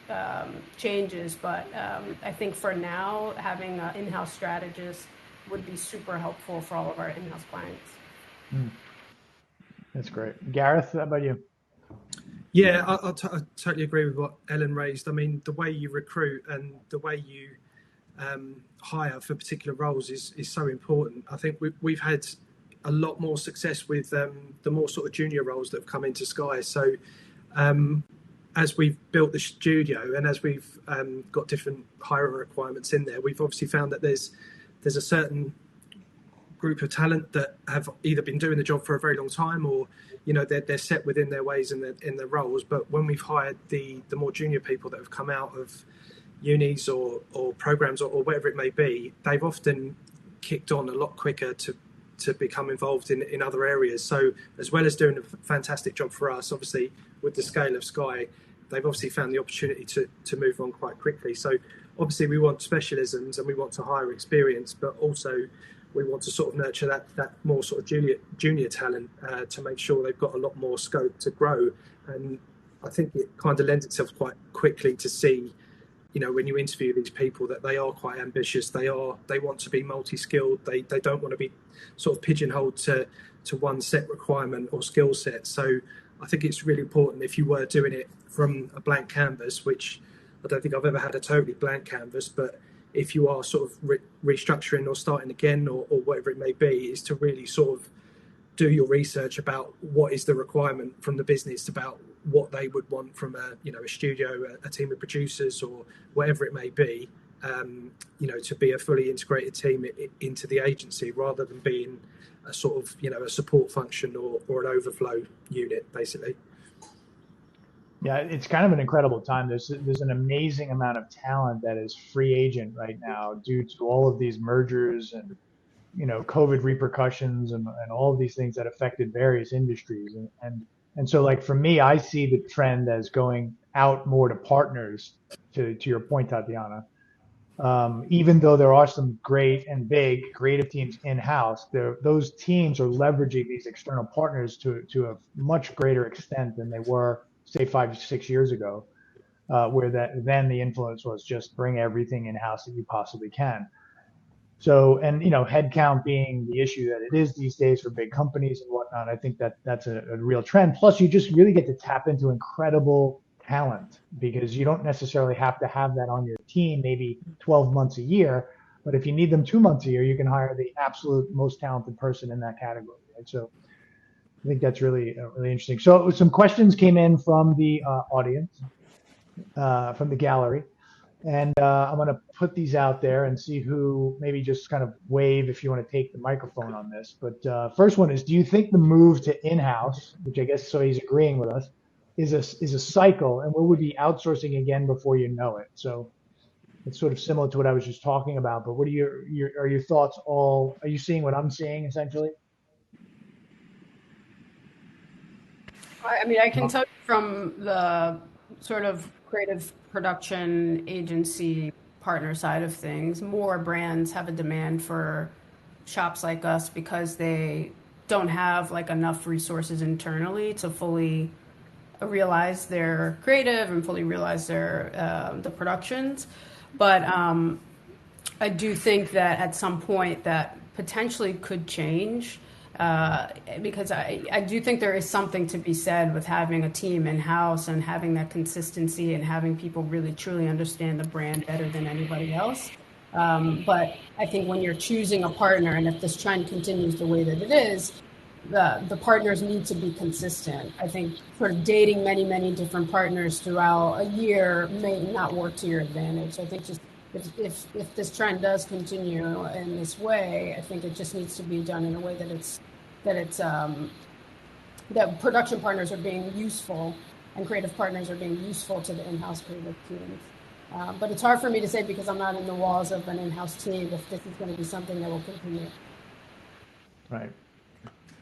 changes. But I think for now, having an in-house strategist would be super helpful for all of our in-house clients. That's great. Gareth, how about you? Yeah, I totally agree with what Ellen raised. I mean, the way you recruit and the way you hire for particular roles is so important. I think we've had a lot more success with the more sort of junior roles that have come into Sky. So as we've built the studio and as we've got different hiring requirements in there, we've obviously found that there's a certain group of talent that have either been doing the job for a very long time, or you know they're set within their ways and in their roles. But when we've hired the more junior people that have come out of unis or programs or whatever it may be, they've often kicked on a lot quicker to become involved in other areas. So as well as doing a fantastic job for us, obviously with the scale of Sky, they've obviously found the opportunity to move on quite quickly. So obviously we want specialisms and we want to hire experience, but also we want to sort of nurture that more sort of junior talent to make sure they've got a lot more scope to grow. And I think it kind of lends itself quite quickly to see, you know, when you interview these people, that they are quite ambitious. They want to be multi-skilled. They don't want to be sort of pigeonholed to one set requirement or skill set. So I think it's really important, if you were doing it from a blank canvas, which I don't think I've ever had a totally blank canvas, but if you are sort of restructuring or starting again or whatever it may be, is to really sort of do your research about what is the requirement from the business, about what they would want from a studio, a team of producers or whatever it may be, to be a fully integrated team into the agency, rather than being a sort of, a support function or an overflow unit, basically. Yeah, it's kind of an incredible time. There's an amazing amount of talent that is free agent right now due to all of these mergers and COVID repercussions and all of these things that affected various industries. And so, like, for me, I see the trend as going out more to partners, to your point, Tatiana. Even though there are some great and big creative teams in-house, those teams are leveraging these external partners to a much greater extent than they were, say, 5 to 6 years ago, where then the influence was just bring everything in-house that you possibly can. So, and headcount being the issue that it is these days for big companies and whatnot, I think that's a real trend. Plus, you just really get to tap into incredible talent, because you don't necessarily have to have that on your team maybe 12 months a year, but if you need them 2 months a year, you can hire the absolute most talented person in that category. Right? So I think that's really interesting. So some questions came in from the audience, from the gallery. And I'm going to put these out there and see who, maybe just kind of wave if you want to take the microphone on this. But first one is, do you think the move to in-house, which I guess, so he's agreeing with us, is a cycle, and will we be outsourcing again before you know it? So it's sort of similar to what I was just talking about, but what are your thoughts all? Are you seeing what I'm seeing, essentially? I mean, I can tell you from the sort of creative production agency partner side of things, more brands have a demand for shops like us because they don't have like enough resources internally to fully realize their creative and fully realize their the productions. But I do think that at some point that potentially could change. Because I do think there is something to be said with having a team in-house and having that consistency and having people really truly understand the brand better than anybody else. But I think when you're choosing a partner, and if this trend continues the way that it is, the partners need to be consistent. I think sort of dating many different partners throughout a year may not work to your advantage. I think just if this trend does continue in this way, I think it just needs to be done in a way that production partners are being useful and creative partners are being useful to the in-house creative teams. But it's hard for me to say, because I'm not in the walls of an in-house team, if this is going to be something that will continue. Right.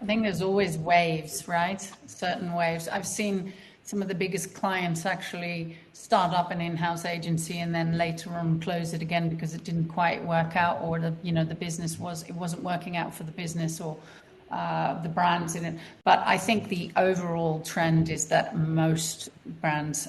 I think there's always waves, right? Certain waves. I've seen some of the biggest clients actually start up an in-house agency and then later on close it again because it didn't quite work out, or the business wasn't working out for the business, or the brands in it. But I think the overall trend is that most brands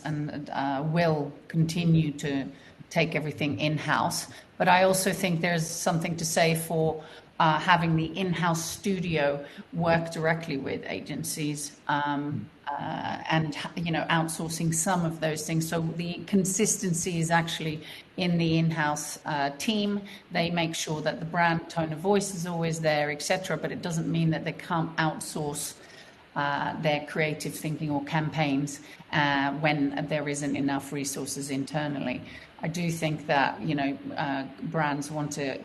will continue to take everything in-house. But I also think there's something to say for having the in-house studio work directly with agencies and outsourcing some of those things. So the consistency is actually in the in-house team. They make sure that the brand tone of voice is always there, etc. But it doesn't mean that they can't outsource their creative thinking or campaigns when there isn't enough resources internally. I do think that brands want to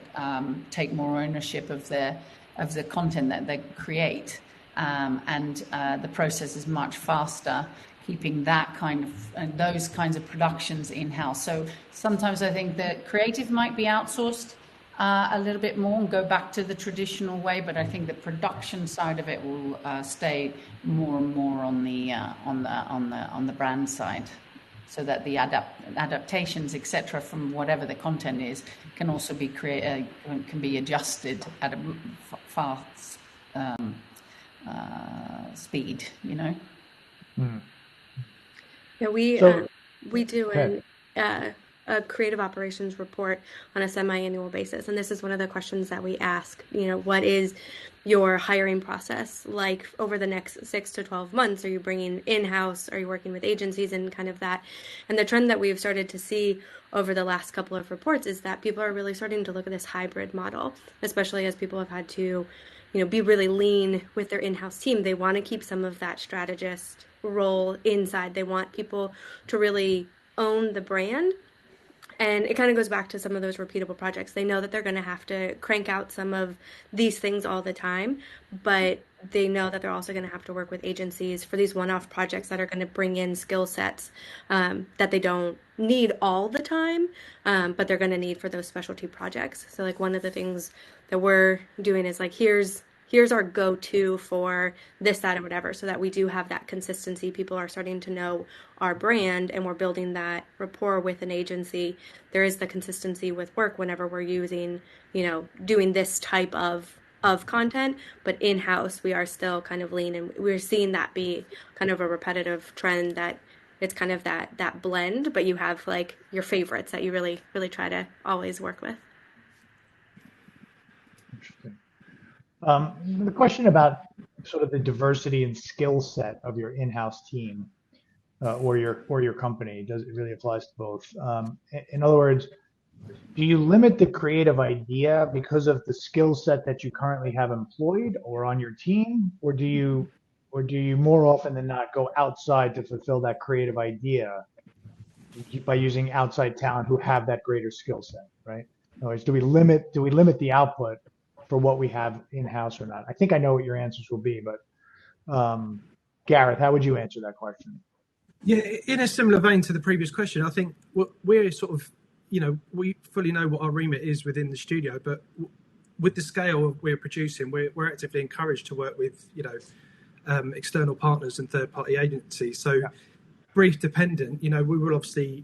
take more ownership of the content that they create, and the process is much faster, keeping those kinds of productions in-house. So sometimes I think that creative might be outsourced a little bit more and go back to the traditional way, but I think the production side of it will stay more and more on the brand side, so that the adaptations, etc., from whatever the content is, can also be can be adjusted at a fast speed. Yeah, we do a creative operations report on a semi-annual basis, and this is one of the questions that we ask. What is your hiring process like over the next 6 to 12 months? Are you bringing in-house? Are you working with agencies and kind of that? And the trend that we've started to see over the last couple of reports is that people are really starting to look at this hybrid model, especially as people have had to, be really lean with their in-house team. They want to keep some of that strategist role inside. They want people to really own the brand. And it kind of goes back to some of those repeatable projects. They know that they're going to have to crank out some of these things all the time, but they know that they're also going to have to work with agencies for these one-off projects that are going to bring in skill sets that they don't need all the time, but they're going to need for those specialty projects. So like one of the things that we're doing is like, here's our go-to for this, that, or whatever, so that we do have that consistency. People are starting to know our brand, and we're building that rapport with an agency. There is the consistency with work whenever we're using, doing this type of content, but in-house we are still kind of lean, and we're seeing that be kind of a repetitive trend, that it's kind of that blend, but you have like your favorites that you really, really try to always work with. Interesting. The question about sort of the diversity and skill set of your in-house team or your company, it really applies to both. In other words, do you limit the creative idea because of the skill set that you currently have employed or on your team, or do you more often than not go outside to fulfill that creative idea by using outside talent who have that greater skill set, right? In other words, do we limit the output for what we have in-house or not? I think I know what your answers will be, but Gareth, how would you answer that question? Yeah, in a similar vein to the previous question, I think we're sort of, we fully know what our remit is within the studio, but with the scale we're producing, we're actively encouraged to work with, external partners and third-party agencies. So yeah. Brief dependent,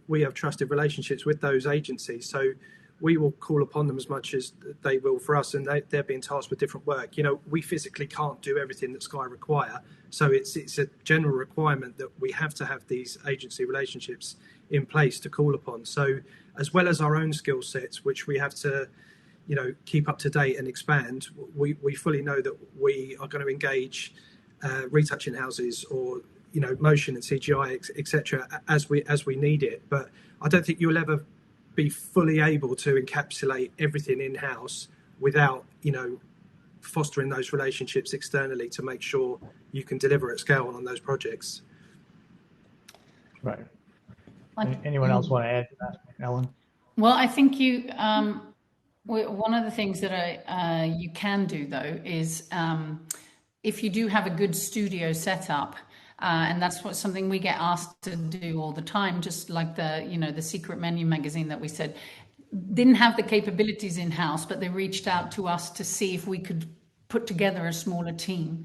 we have trusted relationships with those agencies. So we will call upon them as much as they will for us, and they're being tasked with different work. We physically can't do everything that Sky require, so it's a general requirement that we have to have these agency relationships in place to call upon. So as well as our own skill sets, which we have to, keep up to date and expand, we fully know that we are going to engage retouching houses or motion and CGI, etc., as we need it. But I don't think you'll ever be fully able to encapsulate everything in-house without, fostering those relationships externally to make sure you can deliver at scale on those projects. Right. Anyone else want to add to that, Ellen? Well, I think one of the things that you can do though is if you do have a good studio setup, and that's something we get asked to do all the time, just like the Secret Menu magazine that we said didn't have the capabilities in-house, but they reached out to us to see if we could put together a smaller team.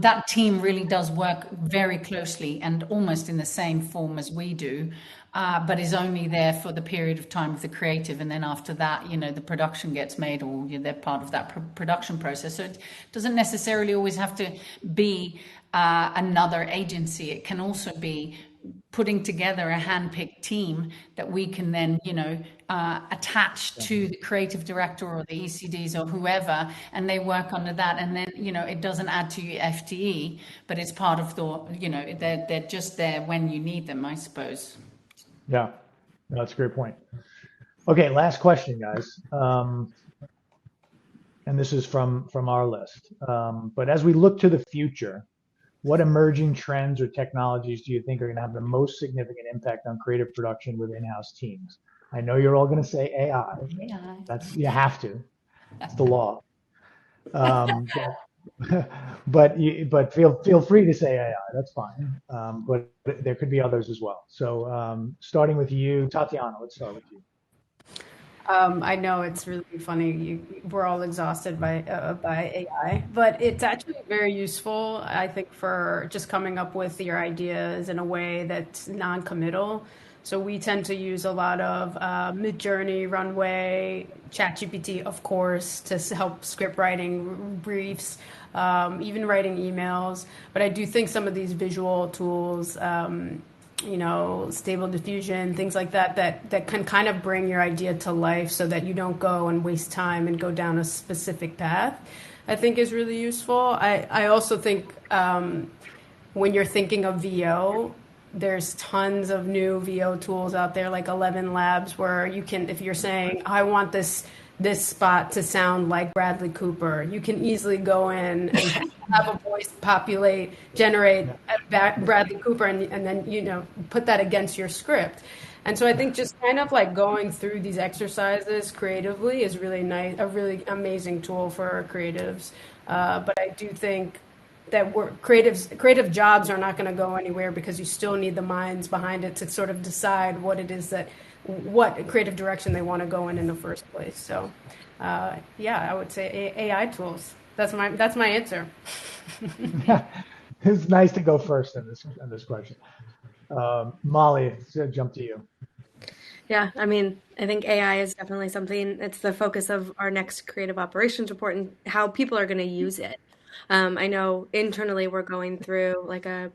That team really does work very closely and almost in the same form as we do, but is only there for the period of time of the creative. And then after that, the production gets made, or they're part of that production process. So it doesn't necessarily always have to be another agency. It can also be putting together a hand-picked team that we can then, attach to the creative director or the ECDs or whoever, and they work under that. And then, it doesn't add to your FTE, but it's part of the, they're just there when you need them, I suppose. Yeah, that's a great point. Okay, last question, guys. And this is from our list. But as we look to the future, what emerging trends or technologies do you think are going to have the most significant impact on creative production with in-house teams? I know you're all going to say AI. You have to. It's the law. But feel free to say AI. That's fine. But there could be others as well. So starting with you, Tatiana. Let's start with you. I know it's really funny. We're all exhausted by AI, but it's actually very useful, I think, for just coming up with your ideas in a way that's non-committal. So we tend to use a lot of Midjourney, Runway, ChatGPT, of course, to help script writing, briefs, even writing emails. But I do think some of these visual tools, Stable Diffusion, things like that can kind of bring your idea to life so that you don't go and waste time and go down a specific path, I think is really useful. I also think when you're thinking of VO, there's tons of new VO tools out there, like 11 Labs, where you can, if you're saying, I want this spot to sound like Bradley Cooper, you can easily go in and have a voice generate Bradley Cooper, and then put that against your script. And so I think just kind of like going through these exercises creatively is really nice, a really amazing tool for creatives. But I do think that creative jobs are not going to go anywhere, because you still need the minds behind it to sort of decide what creative direction they want to go in the first place. So, I would say AI tools. That's my answer. It's nice to go first in this question. Molly, jump to you. Yeah, I mean, I think AI is definitely something. It's the focus of our next creative operations report and how people are going to use it. I know internally we're going through like a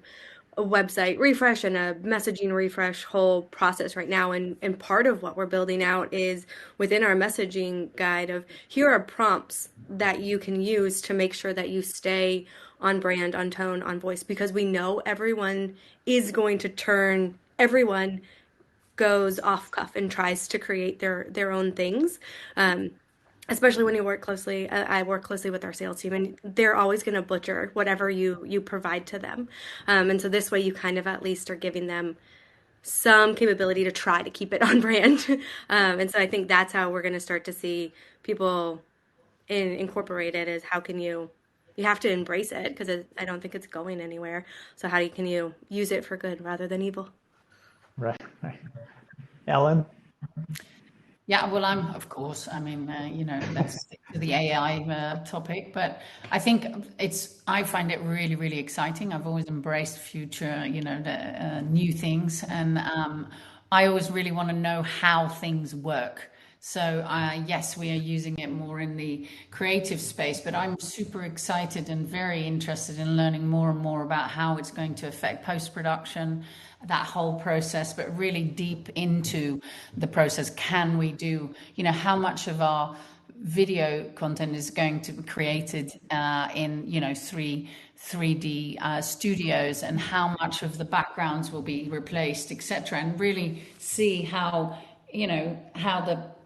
website refresh and a messaging refresh whole process right now. And part of what we're building out is within our messaging guide of here are prompts that you can use to make sure that you stay on brand, on tone, on voice, because we know everyone goes off cuff and tries to create their own things. Especially when you work closely, I work closely with our sales team, and they're always going to butcher whatever you provide to them. And so this way you kind of at least are giving them some capability to try to keep it on brand. And so I think that's how we're going to start to see people incorporate it, is how can you have to embrace it, because I don't think it's going anywhere. So how can you use it for good rather than evil? Right. Ellen? Yeah, well, of course, let's stick to the AI topic, but I think I find it really, really exciting. I've always embraced future, new things, and I always really want to know how things work. So yes, we are using it more in the creative space, but I'm super excited and very interested in learning more and more about how it's going to affect post-production, that whole process, but really deep into the process. Can we do, how much of our video content is going to be created in, 3D studios, and how much of the backgrounds will be replaced, etc., and really see how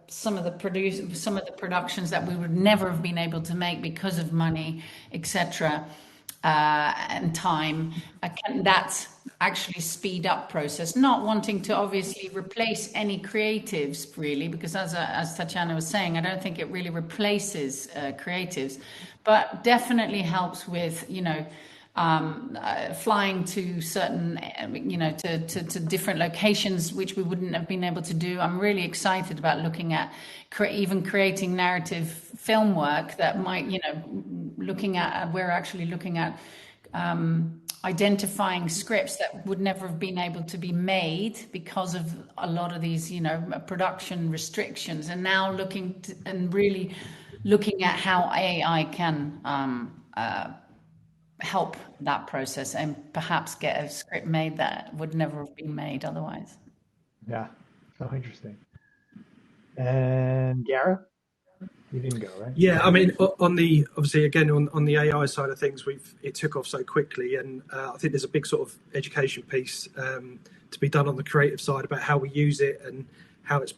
some of the productions that we would never have been able to make because of money, etc., and time, that's actually speed up process. Not wanting to obviously replace any creatives, really, because as Tatiana was saying, I don't think it really replaces creatives, but definitely helps with flying to certain to different locations which we wouldn't have been able to do. I'm really excited about looking at even creating narrative film work that might we're actually looking at identifying scripts that would never have been able to be made because of a lot of these, production restrictions, and now really looking at how AI can help that process and perhaps get a script made that would never have been made otherwise. Yeah, so interesting. And Gareth? You didn't go, right? Yeah, I mean, obviously again on the AI side of things, it took off so quickly, and I think there's a big sort of education piece to be done on the creative side about how we use it and how it's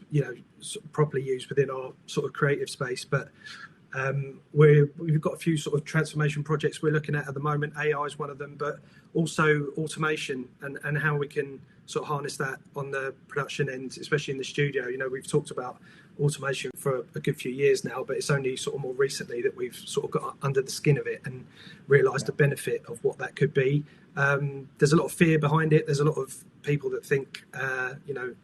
sort of properly used within our sort of creative space. But we've got a few sort of transformation projects we're looking at the moment. AI is one of them, but also automation and how we can sort of harness that on the production end, especially in the studio. We've talked about automation for a good few years now, but it's only sort of more recently that we've sort of got under the skin of it and realised the benefit of what that could be. There's a lot of fear behind it. There's a lot of people that think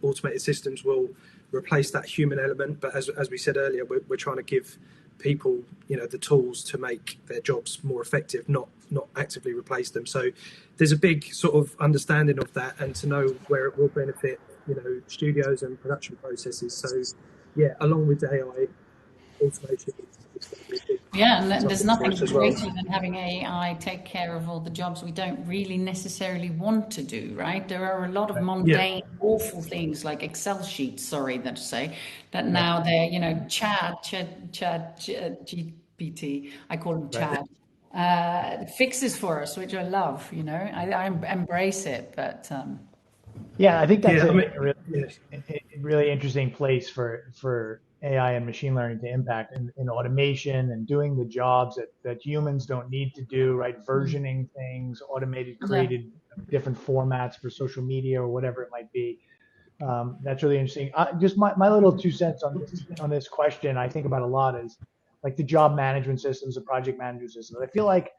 automated systems will replace that human element, but as we said earlier, we're trying to give people the tools to make their jobs more effective, not actively replace them. So there's a big sort of understanding of that, and to know where it will benefit studios and production processes. So yeah, along with AI, automation is going to be big. Yeah, and there's nothing greater than having AI take care of all the jobs we don't really necessarily want to do, right? There are a lot of mundane, awful things like Excel sheets, that now they're, Chad GPT, I call him Chad, fixes for us, which I love, I embrace it, but... Yeah, I think that's a really interesting place for AI and machine learning to impact in automation and doing the jobs that humans don't need to do, right? Versioning things, created different formats for social media or whatever it might be. That's really interesting. Just my little 2 cents on this question, I think about a lot is like the job management systems, the project management systems. I feel like,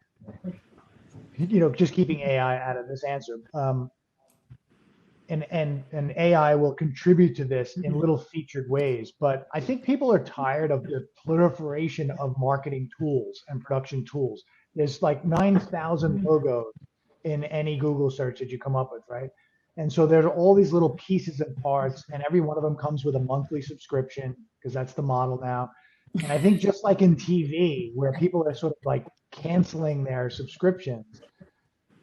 just keeping AI out of this answer, and AI will contribute to this in little featured ways. But I think people are tired of the proliferation of marketing tools and production tools. There's like 9,000 logos in any Google search that you come up with, right? And so there's all these little pieces and parts, and every one of them comes with a monthly subscription because that's the model now. And I think just like in TV, where people are sort of like canceling their subscriptions,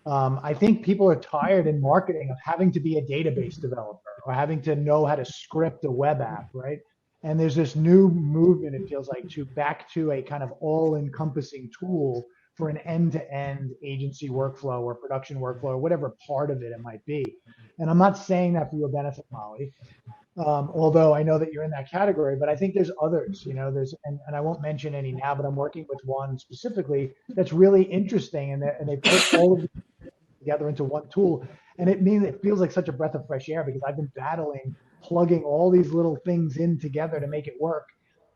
I think people are tired in marketing of having to be a database developer or having to know how to script a web app, right? And there's this new movement, it feels like, back to a kind of all-encompassing tool for an end-to-end agency workflow or production workflow or whatever part of it might be. And I'm not saying that for your benefit, Molly, although I know that you're in that category, but I think there's others, and I won't mention any now, but I'm working with one specifically that's really interesting, and they put all of together into one tool, and it feels like such a breath of fresh air because I've been battling plugging all these little things in together to make it work.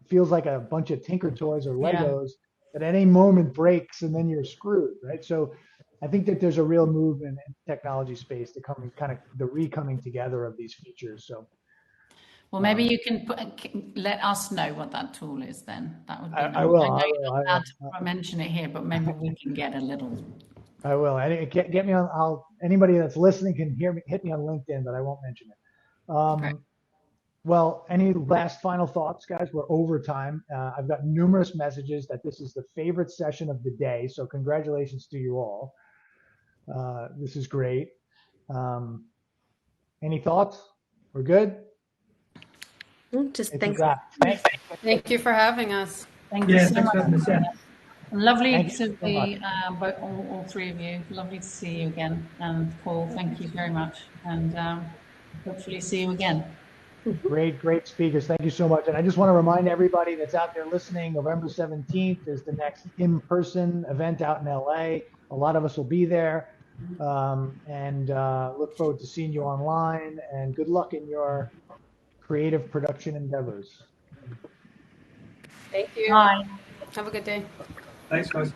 It feels like a bunch of Tinker Toys or Legos that at any moment breaks and then you're screwed, right? So I think that there's a real movement in the technology space to come kind of the recoming together of these features. So well, maybe you can let us know what that tool is then. That would be nice. I will. I know you're not allowed to mention it here, but maybe we can get a little. I will. Get me on. Anybody that's listening can hit me on LinkedIn, but I won't mention it. Well, any last final thoughts, guys? We're over time. I've got numerous messages that this is the favorite session of the day, so congratulations to you all. This is great. Any thoughts? We're good? Just thanks. Thank you for having us. Thank you so much. Lovely to be all three of you. Lovely to see you again. And Paul, thank you very much. And hopefully see you again. Great speakers. Thank you so much. And I just want to remind everybody that's out there listening, November 17th is the next in-person event out in LA. A lot of us will be there. And look forward to seeing you online, and good luck in your creative production endeavors. Thank you. Bye. Have a good day. Thanks, guys.